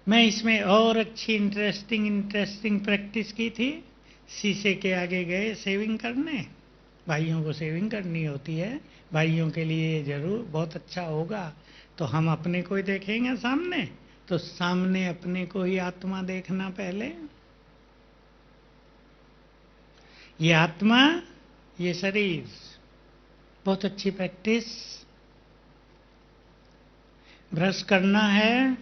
मैं इसमें और अच्छी इंटरेस्टिंग प्रैक्टिस की थी। शीशे के आगे गए सेविंग करने। भाइयों को सेविंग करनी होती है, भाइयों के लिए जरूर बहुत अच्छा होगा। तो हम अपने को ही देखेंगे सामने, तो सामने अपने को ही आत्मा देखना पहले। ये आत्मा, ये शरीर, बहुत अच्छी प्रैक्टिस। ब्रश करना है।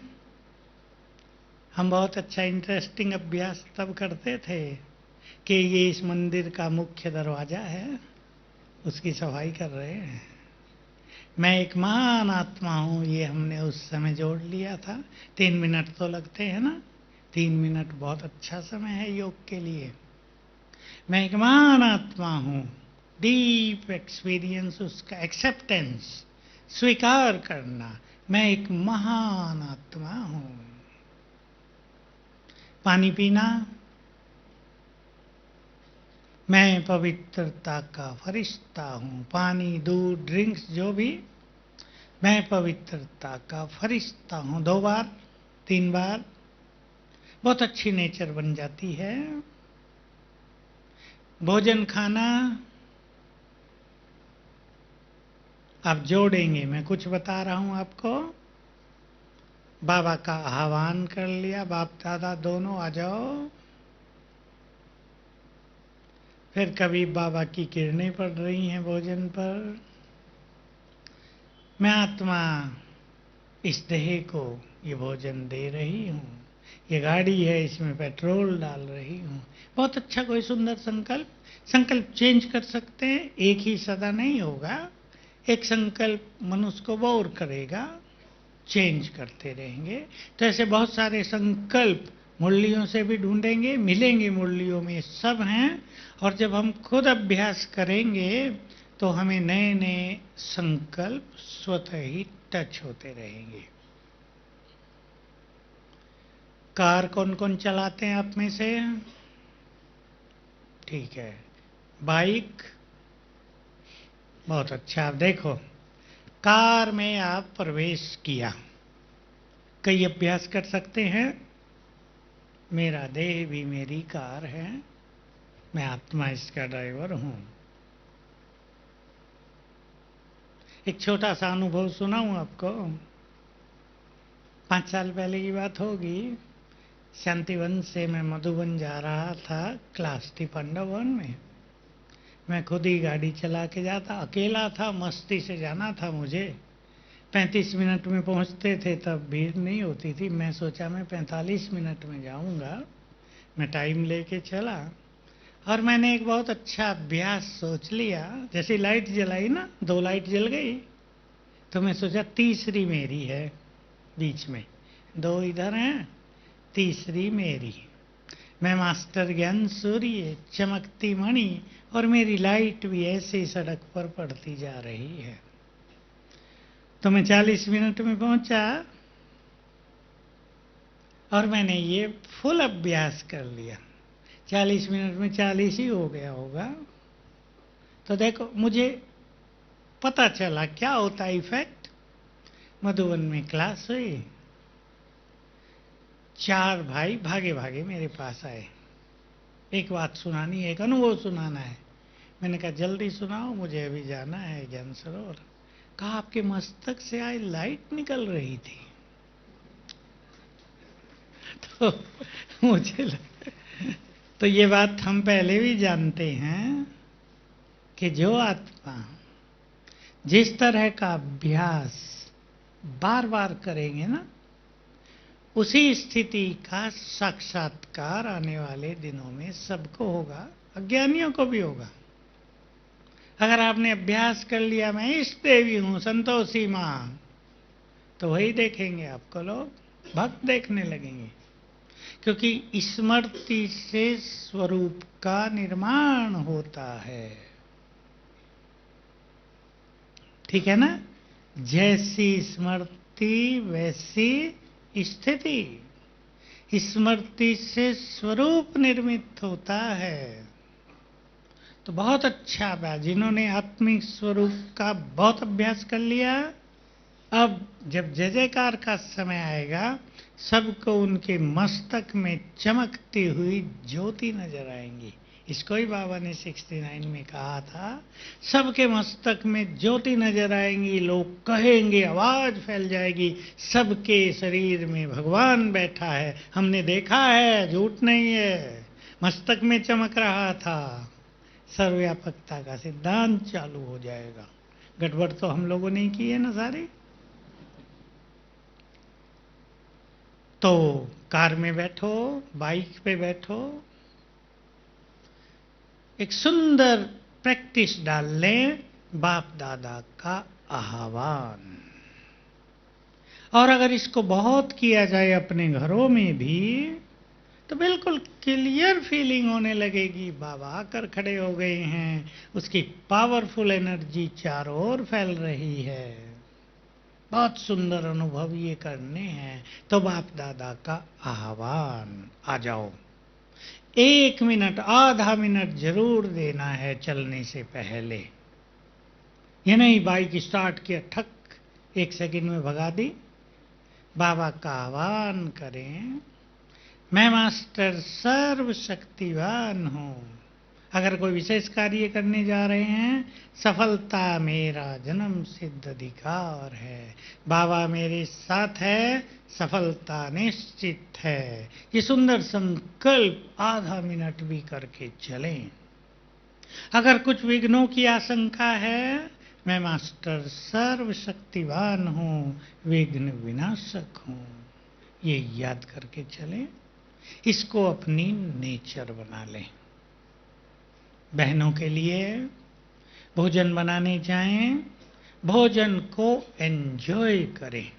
हम बहुत अच्छा इंटरेस्टिंग अभ्यास तब करते थे कि ये इस मंदिर का मुख्य दरवाजा है, उसकी सफाई कर रहे हैं। मैं एक महान आत्मा हूं, ये हमने उस समय जोड़ लिया था। 3 मिनट तो लगते हैं ना, 3 मिनट बहुत अच्छा समय है योग के लिए। मैं एक महान आत्मा हूं, डीप एक्सपीरियंस, उसका एक्सेप्टेंस, स्वीकार करना, मैं एक महान आत्मा हूं। पानी पीना, मैं पवित्रता का फरिश्ता हूं। पानी, दूध, ड्रिंक्स जो भी, मैं पवित्रता का फरिश्ता हूं। 2 बार 3 बार, बहुत अच्छी नेचर बन जाती है। भोजन खाना, आप जोड़ेंगे, मैं कुछ बता रहा हूं आपको। बाबा का आह्वान कर लिया, बाप दादा दोनों आ जाओ। फिर कभी बाबा की किरणें पड़ रही हैं भोजन पर। मैं आत्मा इस देह को ये भोजन दे रही हूँ। ये गाड़ी है, इसमें पेट्रोल डाल रही हूँ। बहुत अच्छा, कोई सुंदर संकल्प चेंज कर सकते हैं। एक ही सदा नहीं होगा। एक संकल्प मनुष्य को बोर करेगा, चेंज करते रहेंगे। तो ऐसे बहुत सारे संकल्प मुरलियों से भी ढूंढेंगे, मिलेंगे मुरलियों में, सब हैं। और जब हम खुद अभ्यास करेंगे तो हमें नए नए संकल्प स्वतः ही टच होते रहेंगे। कार कौन कौन चलाते हैं आप में से? ठीक है। बाइक, बहुत अच्छा। आप देखो, कार में आप प्रवेश किया, कई अभ्यास कर सकते हैं। मेरा देह भी मेरी कार है, मैं आत्मा इसका ड्राइवर हूं। एक छोटा सा अनुभव सुनाऊं आपको। 5 साल पहले की बात होगी। शांतिवन से मैं मधुबन जा रहा था, क्लास थी पांडवन में। मैं खुद ही गाड़ी चला के जाता, अकेला था, मस्ती से जाना था मुझे। 35 मिनट में पहुंचते थे, तब भीड़ नहीं होती थी। मैं सोचा मैं 45 मिनट में जाऊंगा, मैं टाइम लेके चला। और मैंने एक बहुत अच्छा अभ्यास सोच लिया। जैसे लाइट जलाई ना, 2 लाइट जल गई, तो मैं सोचा तीसरी मेरी है बीच में, 2 इधर हैं, तीसरी मेरी। मैं मास्टर ज्ञान सूर्य, चमकती मणि, और मेरी लाइट भी ऐसे सड़क पर पड़ती जा रही है। तो मैं 40 मिनट में पहुंचा और मैंने ये फुल अभ्यास कर लिया। 40 मिनट में 40 ही हो गया होगा। तो देखो, मुझे पता चला क्या होता है इफेक्ट। मधुबन में क्लास हुई, 4 भाई भागे भागे मेरे पास आए। एक बात सुनानी है, एक अनुभव सुनाना है। मैंने कहा जल्दी सुनाओ, मुझे अभी जाना है ज्ञान सरोवर। कहा आपके मस्तक से आज लाइट निकल रही थी। तो मुझे तो ये बात हम पहले भी जानते हैं कि जो आत्मा जिस तरह का अभ्यास बार बार करेंगे ना, उसी स्थिति का साक्षात्कार आने वाले दिनों में सबको होगा, अज्ञानियों को भी होगा। अगर आपने अभ्यास कर लिया मैं इष्ट देवी हूं, संतोषी मां, तो वही देखेंगे आपको लोग, भक्त देखने लगेंगे। क्योंकि स्मृति से स्वरूप का निर्माण होता है। ठीक है ना? जैसी स्मृति वैसी स्थिति। स्मृति से स्वरूप निर्मित होता है। तो बहुत अच्छा बा, जिन्होंने आत्मिक स्वरूप का बहुत अभ्यास कर लिया, अब जब जय जयकार का समय आएगा, सबको उनके मस्तक में चमकती हुई ज्योति नजर आएंगी। इसको ही बाबा ने 69 में कहा था, सबके मस्तक में ज्योति नजर आएंगी, लोग कहेंगे, आवाज फैल जाएगी, सबके शरीर में भगवान बैठा है, हमने देखा है, झूठ नहीं है, मस्तक में चमक रहा था। सर्वव्यापकता का सिद्धांत चालू हो जाएगा। गड़बड़ तो हम लोगों ने की है ना सारी। तो कार में बैठो, बाइक पे बैठो, एक सुंदर प्रैक्टिस डाल लें, बाप दादा का आह्वान। और अगर इसको बहुत किया जाए अपने घरों में भी, तो बिल्कुल क्लियर फीलिंग होने लगेगी, बाबा आकर खड़े हो गए हैं, उसकी पावरफुल एनर्जी चारों ओर फैल रही है। बहुत सुंदर अनुभव ये करने हैं। तो बाप दादा का आह्वान, आ जाओ। 1 मिनट, आधा मिनट जरूर देना है चलने से पहले। ये नहीं बाइक स्टार्ट किया, ठक 1 सेकंड में भगा दी। बाबा का आह्वान करें, मैं मास्टर सर्वशक्तिवान हूँ। अगर कोई विशेष कार्य करने जा रहे हैं, सफलता मेरा जन्म सिद्ध अधिकार है, बाबा मेरे साथ है, सफलता निश्चित है। ये सुंदर संकल्प आधा मिनट भी करके चलें। अगर कुछ विघ्नों की आशंका है, मैं मास्टर सर्वशक्तिवान हूँ, विघ्न विनाशक हूँ, ये याद करके चलें। इसको अपनी नेचर बना लें। बहनों के लिए भोजन बनाने जाएं, भोजन को एंजॉय करें।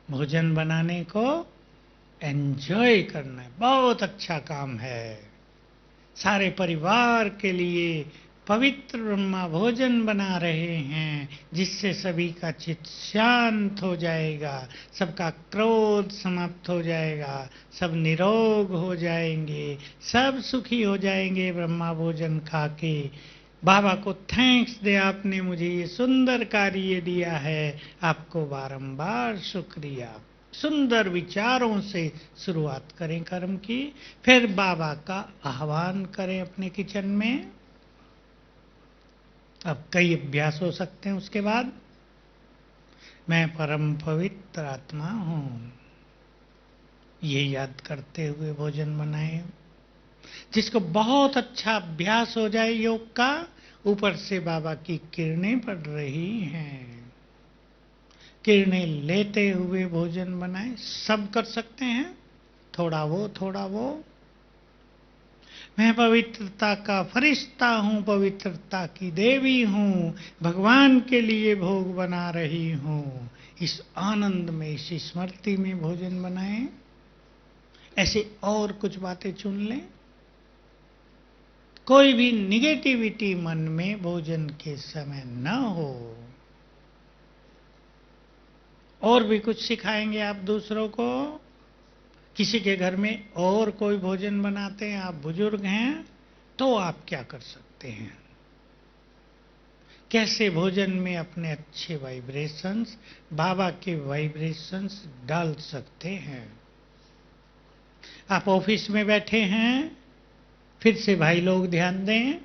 भोजन बनाने को एंजॉय करना है, बहुत अच्छा काम है। सारे परिवार के लिए पवित्र ब्रह्मा भोजन बना रहे हैं, जिससे सभी का चित्त शांत हो जाएगा, सबका क्रोध समाप्त हो जाएगा, सब निरोग हो जाएंगे, सब सुखी हो जाएंगे ब्रह्मा भोजन खा के। बाबा को थैंक्स दे, आपने मुझे ये सुंदर कार्य दिया है, आपको बारंबार शुक्रिया। सुंदर विचारों से शुरुआत करें कर्म की, फिर बाबा का आह्वान करें अपने किचन में। अब कई अभ्यास हो सकते हैं उसके बाद। मैं परम पवित्र आत्मा हूँ, ये याद करते हुए भोजन बनाए। जिसको बहुत अच्छा अभ्यास हो जाए योग का, ऊपर से बाबा की किरणें पड़ रही हैं, किरणें लेते हुए भोजन बनाए। सब कर सकते हैं, थोड़ा वो थोड़ा वो। मैं पवित्रता का फरिश्ता हूँ, पवित्रता की देवी हूँ, भगवान के लिए भोग बना रही हूँ। इस आनंद में, इस स्मृति में भोजन बनाएं। ऐसे और कुछ बातें चुन लें। कोई भी निगेटिविटी मन में भोजन के समय न हो। और भी कुछ सिखाएंगे आप दूसरों को। किसी के घर में और कोई भोजन बनाते हैं, आप बुजुर्ग हैं, तो आप क्या कर सकते हैं? कैसे भोजन में अपने अच्छे वाइब्रेशंस, बाबा के वाइब्रेशंस डाल सकते हैं? आप ऑफिस में बैठे हैं, फिर से भाई लोग ध्यान दें,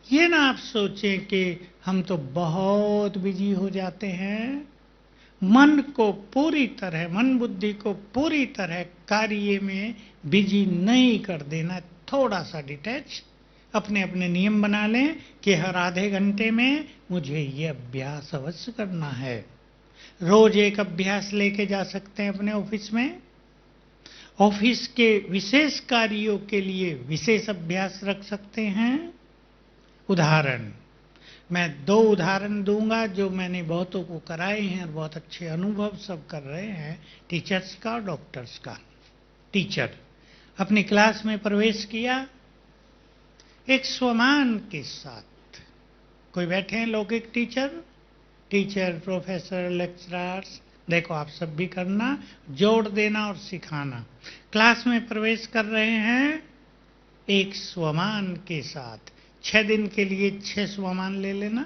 ये ना आप सोचें कि हम तो बहुत बिजी हो जाते हैं। मन को पूरी तरह, मन बुद्धि को पूरी तरह कार्य में बिजी नहीं कर देना। थोड़ा सा डिटैच, अपने अपने नियम बना लें कि हर आधे घंटे में मुझे ये अभ्यास अवश्य करना है। रोज एक अभ्यास लेके जा सकते हैं अपने ऑफिस में। ऑफिस के विशेष कार्यों के लिए विशेष अभ्यास रख सकते हैं। उदाहरण, मैं 2 उदाहरण दूंगा जो मैंने बहुतों को कराए हैं और बहुत अच्छे अनुभव सब कर रहे हैं, टीचर्स का और डॉक्टर्स का। टीचर अपनी क्लास में प्रवेश किया एक स्वमान के साथ। कोई बैठे हैं लौकिक टीचर, प्रोफेसर, लेक्चरर्स, देखो आप सब भी करना, जोड़ देना और सिखाना। क्लास में प्रवेश कर रहे हैं एक स्वमान के साथ। 6 दिन के लिए 6 स्वमान ले लेना।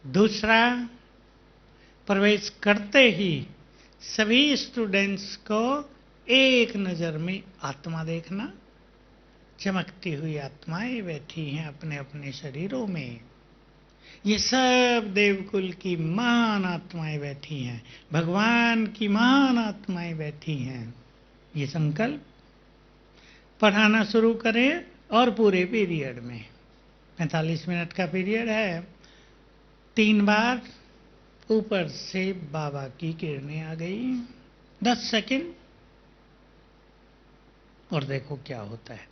दूसरा, प्रवेश करते ही सभी स्टूडेंट्स को एक नजर में आत्मा देखना। चमकती हुई आत्माएं बैठी हैं अपने अपने शरीरों में। ये सब देवकुल की महान आत्माएं बैठी हैं, भगवान की महान आत्माएं बैठी हैं। ये संकल्प पढ़ाना शुरू करें और पूरे पीरियड में 45 मिनट का पीरियड है। 3 बार ऊपर से बाबा की किरणें आ गई, 10 सेकंड, और देखो क्या होता है।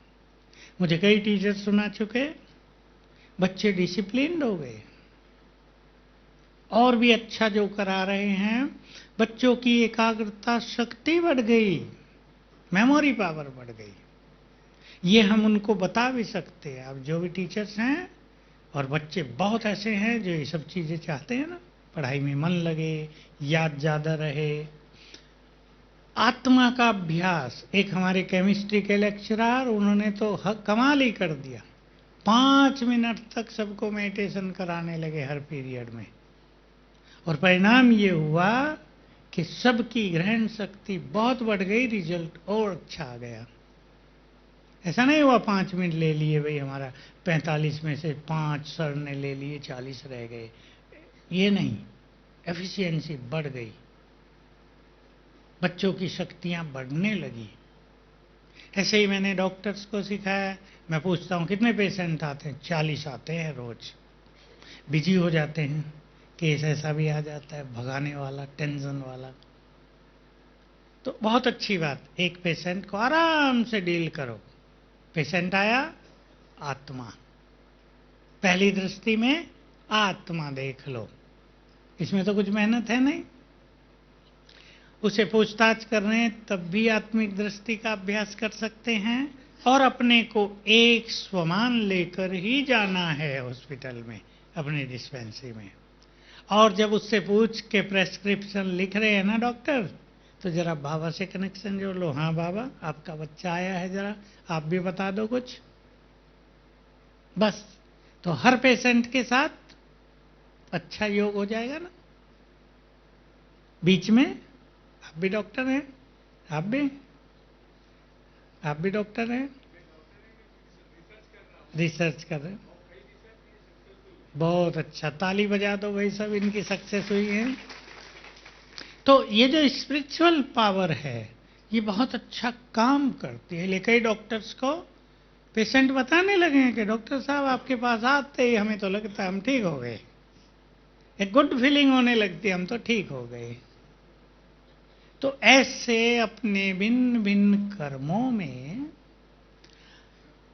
मुझे कई टीचर सुना चुके, बच्चे डिसिप्लिन्ड हो गए। और भी अच्छा जो करा रहे हैं, बच्चों की एकाग्रता शक्ति बढ़ गई, मेमोरी पावर बढ़ गई। ये हम उनको बता भी सकते हैं। अब जो भी टीचर्स हैं, और बच्चे बहुत ऐसे हैं जो ये सब चीज़ें चाहते हैं ना, पढ़ाई में मन लगे, याद ज़्यादा रहे। आत्मा का अभ्यास, एक हमारे केमिस्ट्री के लेक्चरर, उन्होंने तो कमाल ही कर दिया। 5 मिनट तक सबको मेडिटेशन कराने लगे हर पीरियड में, और परिणाम ये हुआ कि सबकी ग्रहण शक्ति बहुत बढ़ गई, रिजल्ट और अच्छा आ गया। ऐसा नहीं हुआ 5 मिनट ले लिए भाई, हमारा 45 में से 5 सर ने ले लिए, 40 रह गए, ये नहीं। एफिशिएंसी बढ़ गई, बच्चों की शक्तियां बढ़ने लगी। ऐसे ही मैंने डॉक्टर्स को सिखाया। मैं पूछता हूँ कितने पेशेंट आते हैं? 40 आते हैं रोज। बिजी हो जाते हैं, केस ऐसा भी आ जाता है भगाने वाला, टेंशन वाला। तो बहुत अच्छी बात, एक पेशेंट को आराम से डील करो। पेशेंट आया, आत्मा, पहली दृष्टि में आत्मा देख लो, इसमें तो कुछ मेहनत है नहीं। उसे पूछताछ कर रहे हैं तब भी आत्मिक दृष्टि का अभ्यास कर सकते हैं, और अपने को एक स्वमान लेकर ही जाना है हॉस्पिटल में, अपनी डिस्पेंसरी में। और जब उससे पूछ के प्रेस्क्रिप्शन लिख रहे हैं ना डॉक्टर, तो जरा बाबा से कनेक्शन जोड़ लो। हाँ बाबा, आपका बच्चा आया है, जरा आप भी बता दो कुछ। बस, तो हर पेशेंट के साथ अच्छा योग हो जाएगा ना। बीच में आप भी डॉक्टर हैं, आप भी डॉक्टर हैं, रिसर्च कर रहे हैं। बहुत अच्छा, ताली बजा दो भाई सब, इनकी सक्सेस हुई है। तो ये जो स्पिरिचुअल पावर है, ये बहुत अच्छा काम करती है। लेकिन कई डॉक्टर्स को पेशेंट बताने लगे हैं कि डॉक्टर साहब आपके पास आते ही हमें तो लगता है हम ठीक हो गए, एक गुड फीलिंग होने लगती है, हम तो ठीक हो गए। तो ऐसे अपने भिन्न भिन्न कर्मों में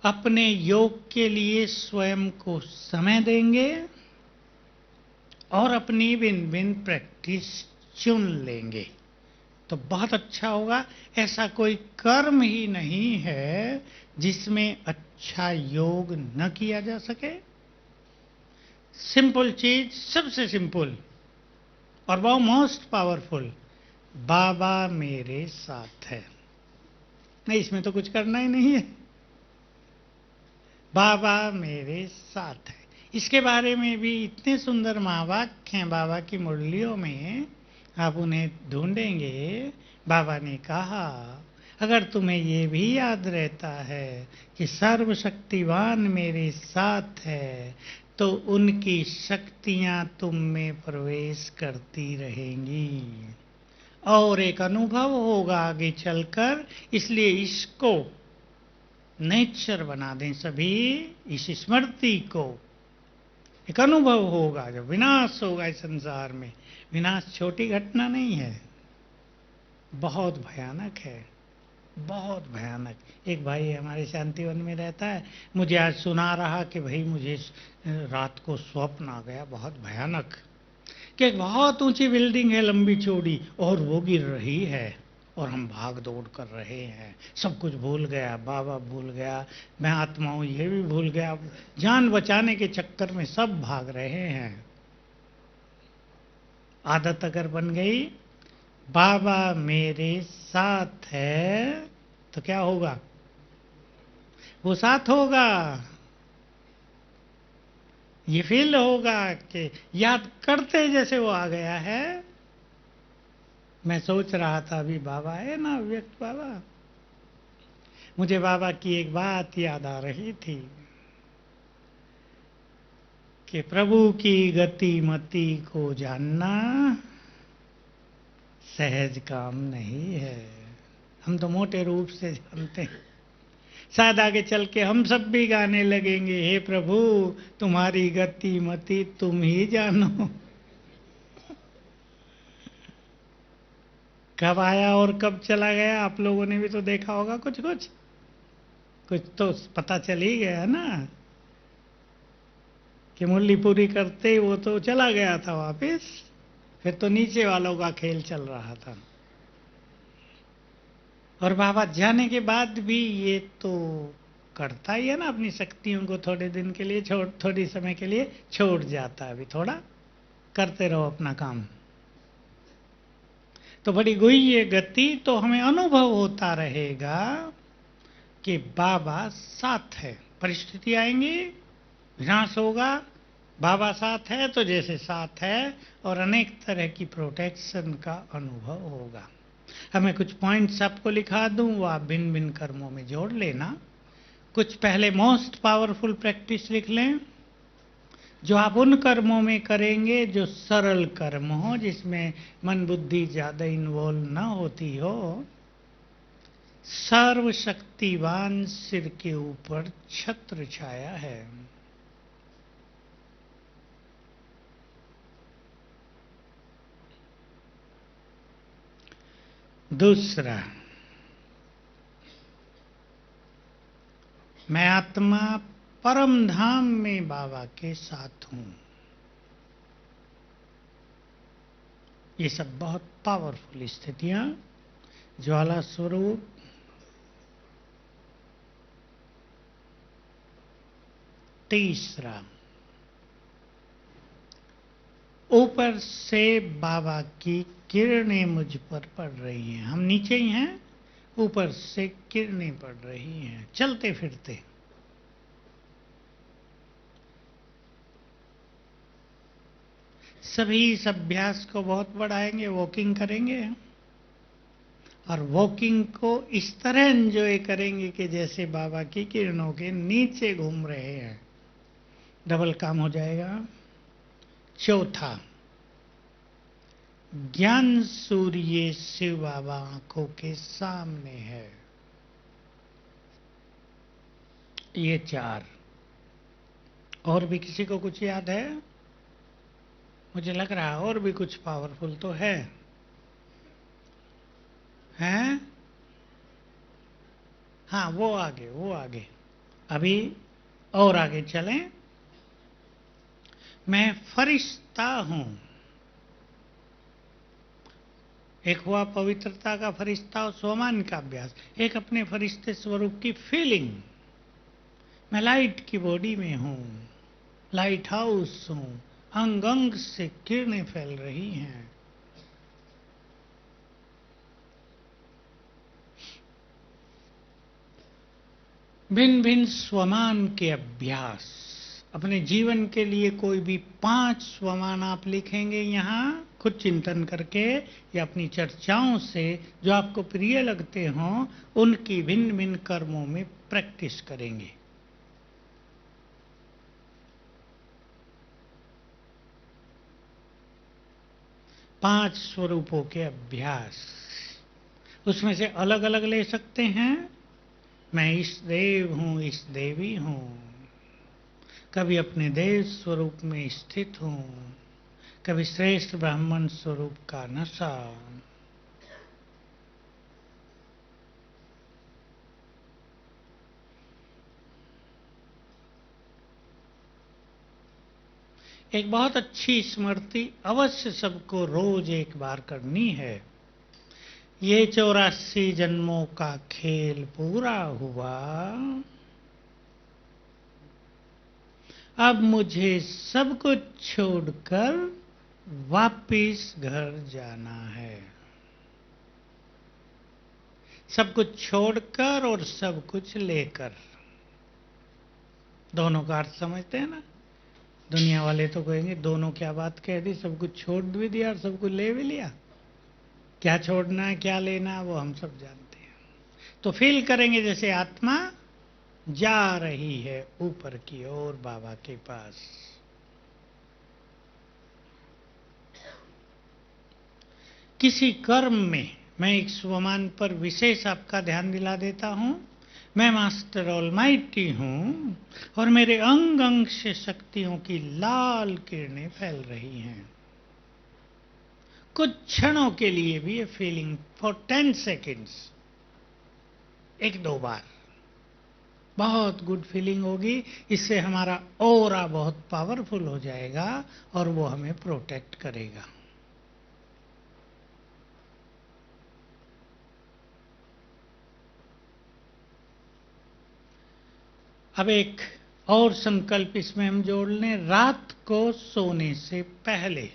अपने योग के लिए स्वयं को समय देंगे और अपनी भिन्न भिन्न प्रैक्टिस चुन लेंगे तो बहुत अच्छा होगा। ऐसा कोई कर्म ही नहीं है जिसमें अच्छा योग न किया जा सके। सिंपल चीज, सबसे सिंपल और बहुत मोस्ट पावरफुल, बाबा मेरे साथ है। नहीं, इसमें तो कुछ करना ही नहीं है, बाबा मेरे साथ है। इसके बारे में भी इतने सुंदर महावाक्य हैं बाबा की मुरलियों में, आप उन्हें ढूंढेंगे। बाबा ने कहा, अगर तुम्हें ये भी याद रहता है कि सर्वशक्तिवान मेरे साथ है, तो उनकी शक्तियां तुम में प्रवेश करती रहेंगी और एक अनुभव होगा आगे चलकर। इसलिए इसको नेचर बना दें सभी, इस स्मृति को। एक अनुभव होगा, जब विनाश होगा इस संसार में। विनाश छोटी घटना नहीं है, बहुत भयानक है, बहुत भयानक। एक भाई हमारे शांतिवन में रहता है, मुझे आज सुना रहा कि भाई मुझे रात को स्वप्न आ गया बहुत भयानक, कि एक बहुत ऊंची बिल्डिंग है लंबी चौड़ी और वो गिर रही है। और हम भाग दौड़ कर रहे हैं। सब कुछ भूल गया, बाबा भूल गया, मैं आत्मा हूं ये भी भूल गया। अब जान बचाने के चक्कर में सब भाग रहे हैं। आदत अगर बन गई बाबा मेरे साथ है तो क्या होगा? वो साथ होगा। ये फील होगा कि याद करते जैसे वो आ गया है। मैं सोच रहा था अभी बाबा है ना, व्यक्त बाबा, मुझे बाबा की एक बात याद आ रही थी कि प्रभु की गति मति को जानना सहज काम नहीं है। हम तो मोटे रूप से जानते हैं, शायद आगे चल के हम सब भी गाने लगेंगे, हे प्रभु तुम्हारी गति मति तुम ही जानो। कब आया और कब चला गया आप लोगों ने भी तो देखा होगा। कुछ कुछ कुछ तो पता चल ही गया ना कि मुरली पूरी करते ही वो तो चला गया था वापस। फिर तो नीचे वालों का खेल चल रहा था। और बाबा जाने के बाद भी ये तो करता ही है ना, अपनी शक्तियों को थोड़े दिन के लिए थोड़ी समय के लिए छोड़ जाता है। अभी थोड़ा करते रहो अपना काम। तो बड़ी गुह्य गति तो हमें अनुभव होता रहेगा कि बाबा साथ है। परिस्थिति आएंगी, विनाश होगा, बाबा साथ है तो जैसे साथ है, और अनेक तरह की प्रोटेक्शन का अनुभव होगा। हमें कुछ पॉइंट्स आपको लिखा दूं, वो आप भिन्न भिन्न कर्मों में जोड़ लेना। कुछ पहले मोस्ट पावरफुल प्रैक्टिस लिख लें, जो आप उन कर्मों में करेंगे जो सरल कर्म हो, जिसमें मन बुद्धि ज्यादा इन्वॉल्व ना होती हो। सर्वशक्तिवान सिर के ऊपर छत्र छाया है। दूसरा, मैं आत्मा परम धाम में बाबा के साथ हूं। ये सब बहुत पावरफुल स्थितियां। ज्वाला स्वरूप, तीसरा, ऊपर से बाबा की किरणें मुझ पर पड़ रही हैं। हम नीचे ही हैं, ऊपर से किरणें पड़ रही हैं चलते फिरते। सभी इस अभ्यास को बहुत बढ़ाएंगे, वॉकिंग करेंगे, और वॉकिंग को इस तरह एंजॉय करेंगे कि जैसे बाबा की किरणों के नीचे घूम रहे हैं। डबल काम हो जाएगा। चौथा, ज्ञान सूर्य शिव बाबा आंखों के सामने है। ये चार। और भी किसी को कुछ याद है? मुझे लग रहा है और भी कुछ पावरफुल तो है। हैं? हाँ, वो आगे, वो आगे। अभी और आगे चलें। मैं फरिश्ता हूं। एक हुआ पवित्रता का फरिश्ता और स्वमान का अभ्यास। एक अपने फरिश्ते स्वरूप की फीलिंग। मैं लाइट की बॉडी में हूं, लाइट हाउस हूं, अंग अंग से किरणें फैल रही हैं। भिन्न भिन्न स्वमान के अभ्यास। अपने जीवन के लिए कोई भी 5 स्वमान आप लिखेंगे यहाँ, खुद चिंतन करके या अपनी चर्चाओं से, जो आपको प्रिय लगते हों, उनकी भिन्न भिन्न कर्मों में प्रैक्टिस करेंगे। पांच स्वरूपों के अभ्यास, उसमें से अलग अलग ले सकते हैं। मैं इस देव हूं, इस देवी हूं, कभी अपने देव स्वरूप में स्थित हूं, कभी श्रेष्ठ ब्राह्मण स्वरूप का नशा। एक बहुत अच्छी स्मृति अवश्य सबको रोज एक बार करनी है ये 84 जन्मों का खेल पूरा हुआ, अब मुझे सब कुछ छोड़कर वापिस घर जाना है। सब कुछ छोड़कर और सब कुछ लेकर, दोनों का अर्थ समझते हैं ना। दुनिया वाले तो कहेंगे दोनों क्या बात कह दी, सब कुछ छोड़ भी दिया और सब कुछ ले भी लिया। क्या छोड़ना है क्या लेना है वो हम सब जानते हैं। तो फील करेंगे जैसे आत्मा जा रही है ऊपर की ओर बाबा के पास। किसी कर्म में मैं एक स्वमान पर विशेष आपका ध्यान दिला देता हूं। मैं मास्टर ऑलमाइटी हूं और मेरे अंग अंग से शक्तियों की लाल किरणें फैल रही हैं। कुछ क्षणों के लिए भी ये फीलिंग फॉर 10 सेकेंड्स, एक दो बार, बहुत गुड फीलिंग होगी। इससे हमारा ऑरा बहुत पावरफुल हो जाएगा और वो हमें प्रोटेक्ट करेगा। अब एक और संकल्प इसमें हम जोड़ लें। रात को सोने से पहले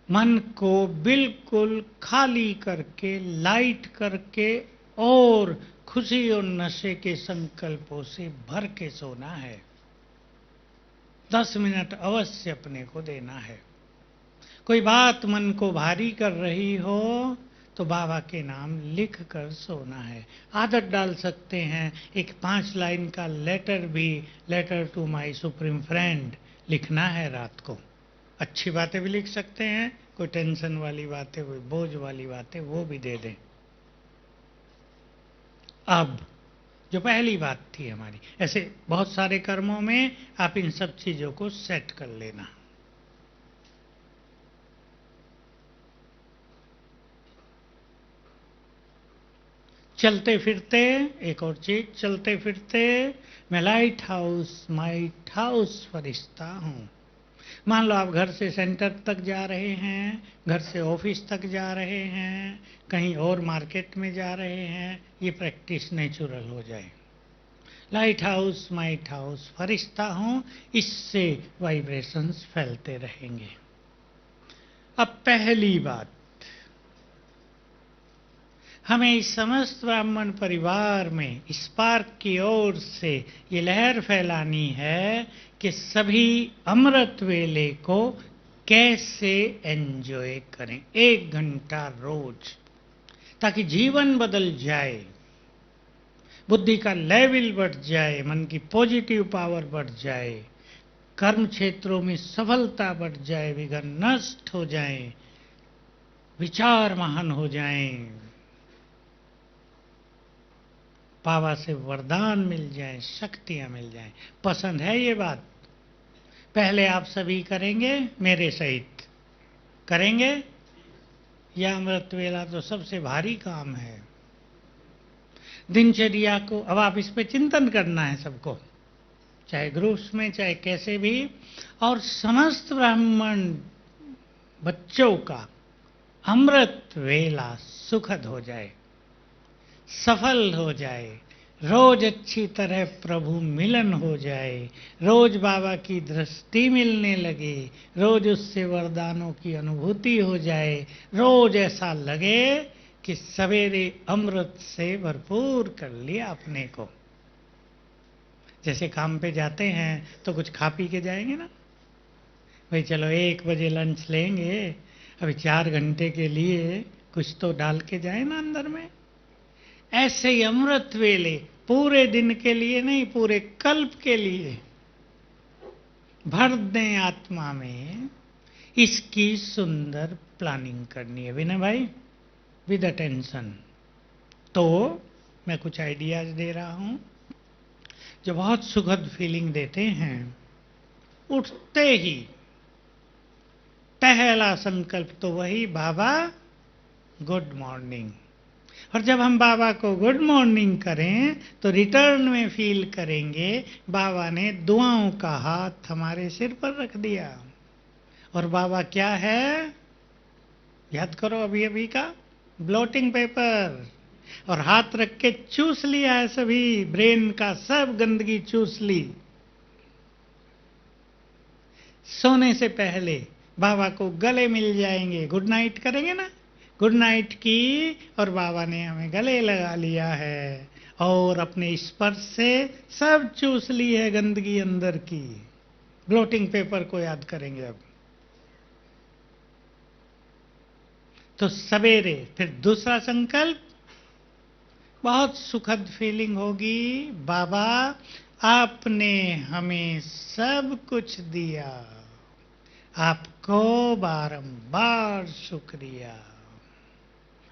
मन को बिल्कुल खाली करके, लाइट करके और खुशी और नशे के संकल्पों से भर के सोना है। 10 मिनट अवश्य अपने को देना है। कोई बात मन को भारी कर रही हो तो बाबा के नाम लिख कर सोना है। आदत डाल सकते हैं, एक 5 लाइन का लेटर भी, letter to my supreme friend लिखना है रात को। अच्छी बातें भी लिख सकते हैं, कोई टेंशन वाली बातें, कोई बोझ वाली बातें वो भी दे दें। अब जो पहली बात थी हमारी, ऐसे बहुत सारे कर्मों में आप इन सब चीजों को सेट कर लेना। चलते फिरते, एक और चीज, चलते फिरते मैं लाइट हाउस फरिश्ता हूं। मान लो आप घर से सेंटर तक जा रहे हैं, घर से ऑफिस तक जा रहे हैं, कहीं और मार्केट में जा रहे हैं, ये प्रैक्टिस नेचुरल हो जाए। लाइट हाउस फरिश्ता हूं, इससे वाइब्रेशंस फैलते रहेंगे। अब पहली बात, हमें इस समस्त ब्राह्मण परिवार में स्पार्क की ओर से ये लहर फैलानी है कि सभी अमृत वेले को कैसे एंजॉय करें 1 घंटा रोज, ताकि जीवन बदल जाए, बुद्धि का लेवल बढ़ जाए, मन की पॉजिटिव पावर बढ़ जाए, कर्म क्षेत्रों में सफलता बढ़ जाए, विघ्न नष्ट हो जाए, विचार महान हो जाएं, बाबा से वरदान मिल जाए, शक्तियां मिल जाएं। पसंद है ये बात? पहले आप सभी करेंगे मेरे सहित? करेंगे? यह अमृत वेला तो सबसे भारी काम है। दिनचर्या को अब आप इस पे चिंतन करना है सबको, चाहे ग्रुप्स में चाहे कैसे भी, और समस्त ब्राह्मण बच्चों का अमृत वेला सुखद हो जाए, सफल हो जाए, रोज अच्छी तरह प्रभु मिलन हो जाए, रोज बाबा की दृष्टि मिलने लगे, रोज उससे वरदानों की अनुभूति हो जाए, रोज ऐसा लगे कि सवेरे अमृत से भरपूर कर लिया अपने को। जैसे काम पे जाते हैं तो कुछ खा पी के जाएंगे ना, भाई चलो 1 बजे लंच लेंगे, अभी 4 घंटे के लिए कुछ तो डाल के जाए ना अंदर में। ऐसे ही अमृत वेले पूरे दिन के लिए नहीं, पूरे कल्प के लिए भर दें आत्मा में, इसकी सुंदर प्लानिंग करनी है विनय भाई, विद अटेंशन। तो मैं कुछ आइडियाज दे रहा हूं जो बहुत सुखद फीलिंग देते हैं। उठते ही पहला संकल्प तो वही, बाबा गुड मॉर्निंग। और जब हम बाबा को गुड मॉर्निंग करें तो रिटर्न में फील करेंगे बाबा ने दुआओं का हाथ हमारे सिर पर रख दिया। और बाबा क्या है, याद करो अभी अभी का, ब्लोटिंग पेपर, और हाथ रख के चूस लिया है सभी, ब्रेन का सब गंदगी चूस ली। सोने से पहले बाबा को गले मिल जाएंगे, गुड नाइट करेंगे ना, गुड नाइट की, और बाबा ने हमें गले लगा लिया है और अपने स्पर्श से सब चूस ली है गंदगी अंदर की। ब्लोटिंग पेपर को याद करेंगे अब। तो सवेरे फिर दूसरा संकल्प, बहुत सुखद फीलिंग होगी, बाबा आपने हमें सब कुछ दिया, आपको बारंबार शुक्रिया।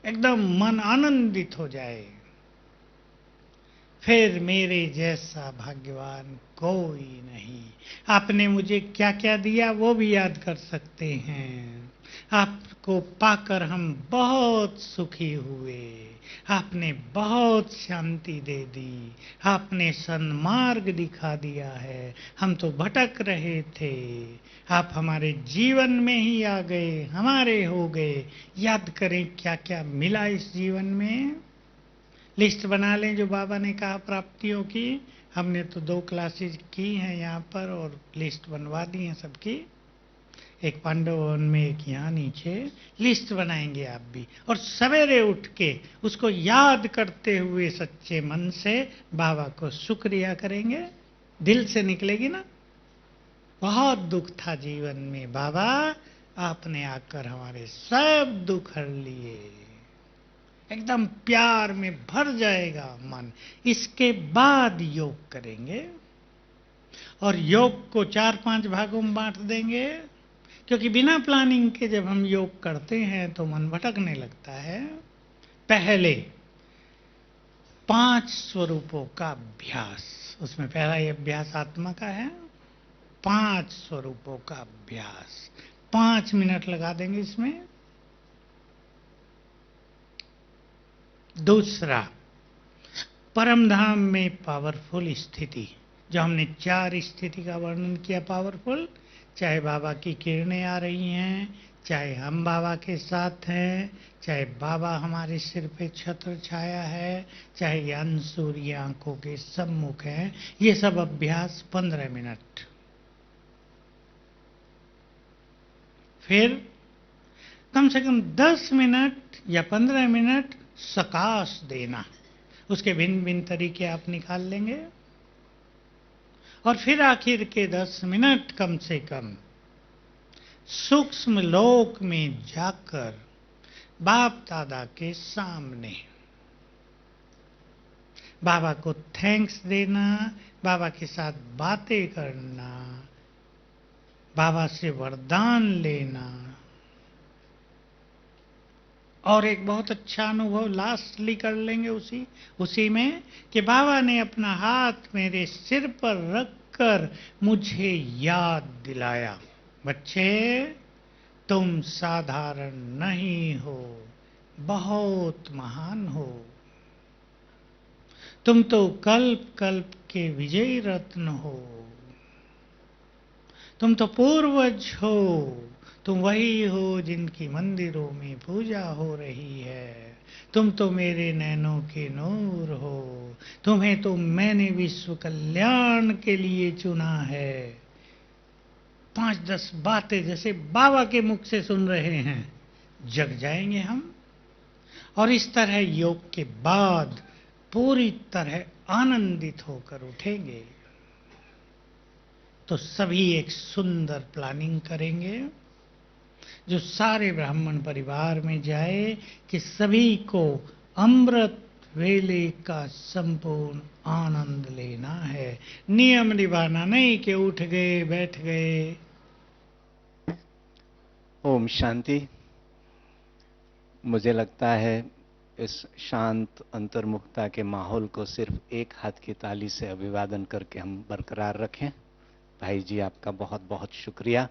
एकदम मन आनंदित हो जाए। फिर मेरे जैसा भाग्यवान कोई नहीं। आपने मुझे क्या क्या दिया वो भी याद कर सकते हैं। आपको पाकर हम बहुत सुखी हुए, आपने बहुत शांति दे दी, आपने सन्मार्ग दिखा दिया है, हम तो भटक रहे थे, आप हमारे जीवन में ही आ गए, हमारे हो गए। याद करें क्या क्या मिला इस जीवन में, लिस्ट बना लें जो बाबा ने कहा प्राप्तियों की। हमने तो 2 क्लासेज की हैं यहाँ पर और लिस्ट बनवा दी है सबकी, एक पांडव भवन में, एक यहाँ नीचे। लिस्ट बनाएंगे आप भी, और सवेरे उठ के उसको याद करते हुए सच्चे मन से बाबा को शुक्रिया करेंगे। दिल से निकलेगी ना, बहुत दुख था जीवन में, बाबा आपने आकर हमारे सब दुख हर लिए। एकदम प्यार में भर जाएगा मन। इसके बाद योग करेंगे, और योग को 4-5 भागों में बांट देंगे, क्योंकि बिना प्लानिंग के जब हम योग करते हैं तो मन भटकने लगता है। पहले 5 स्वरूपों का अभ्यास, उसमें पहला ये अभ्यास आत्मा का है। 5 स्वरूपों का अभ्यास, 5 मिनट लगा देंगे इसमें। दूसरा, परम धाम में पावरफुल स्थिति, जो हमने 4 स्थिति का वर्णन किया पावरफुल, चाहे बाबा की किरणें आ रही हैं, चाहे हम बाबा के साथ हैं, चाहे बाबा हमारे सिर पे छत्र छाया है, चाहे ज्ञान सूर्य आंखों के सम्मुख है। ये सब अभ्यास 15 मिनट। फिर कम से कम 10 मिनट या 15 मिनट सकाश देना, उसके भिन्न भिन्न तरीके आप निकाल लेंगे। और फिर आखिर के 10 मिनट कम से कम सूक्ष्म लोक में जाकर बाप दादा के सामने बाबा को थैंक्स देना, बाबा के साथ बातें करना, बाबा से वरदान लेना। और एक बहुत अच्छा अनुभव लास्टली कर लेंगे उसी में, कि बाबा ने अपना हाथ मेरे सिर पर रखकर मुझे याद दिलाया, बच्चे तुम साधारण नहीं हो, बहुत महान हो, तुम तो कल्प कल्प के विजयी रत्न हो, तुम तो पूर्वज हो, तुम वही हो जिनकी मंदिरों में पूजा हो रही है, तुम तो मेरे नैनों के नूर हो, तुम्हें तो मैंने विश्व कल्याण के लिए चुना है। 5-10 बातें जैसे बाबा के मुख से सुन रहे हैं, जग जाएंगे हम। और इस तरह योग के बाद पूरी तरह आनंदित होकर उठेंगे। तो सभी एक सुंदर प्लानिंग करेंगे जो सारे ब्राह्मण परिवार में जाए, कि सभी को अमृत वेले का संपूर्ण आनंद लेना है, नियम निभाना नहीं कि उठ गए बैठ गए। ओम शांति। मुझे लगता है इस शांत अंतर्मुखता के माहौल को सिर्फ एक हाथ की ताली से अभिवादन करके हम बरकरार रखें। भाई जी आपका बहुत बहुत शुक्रिया।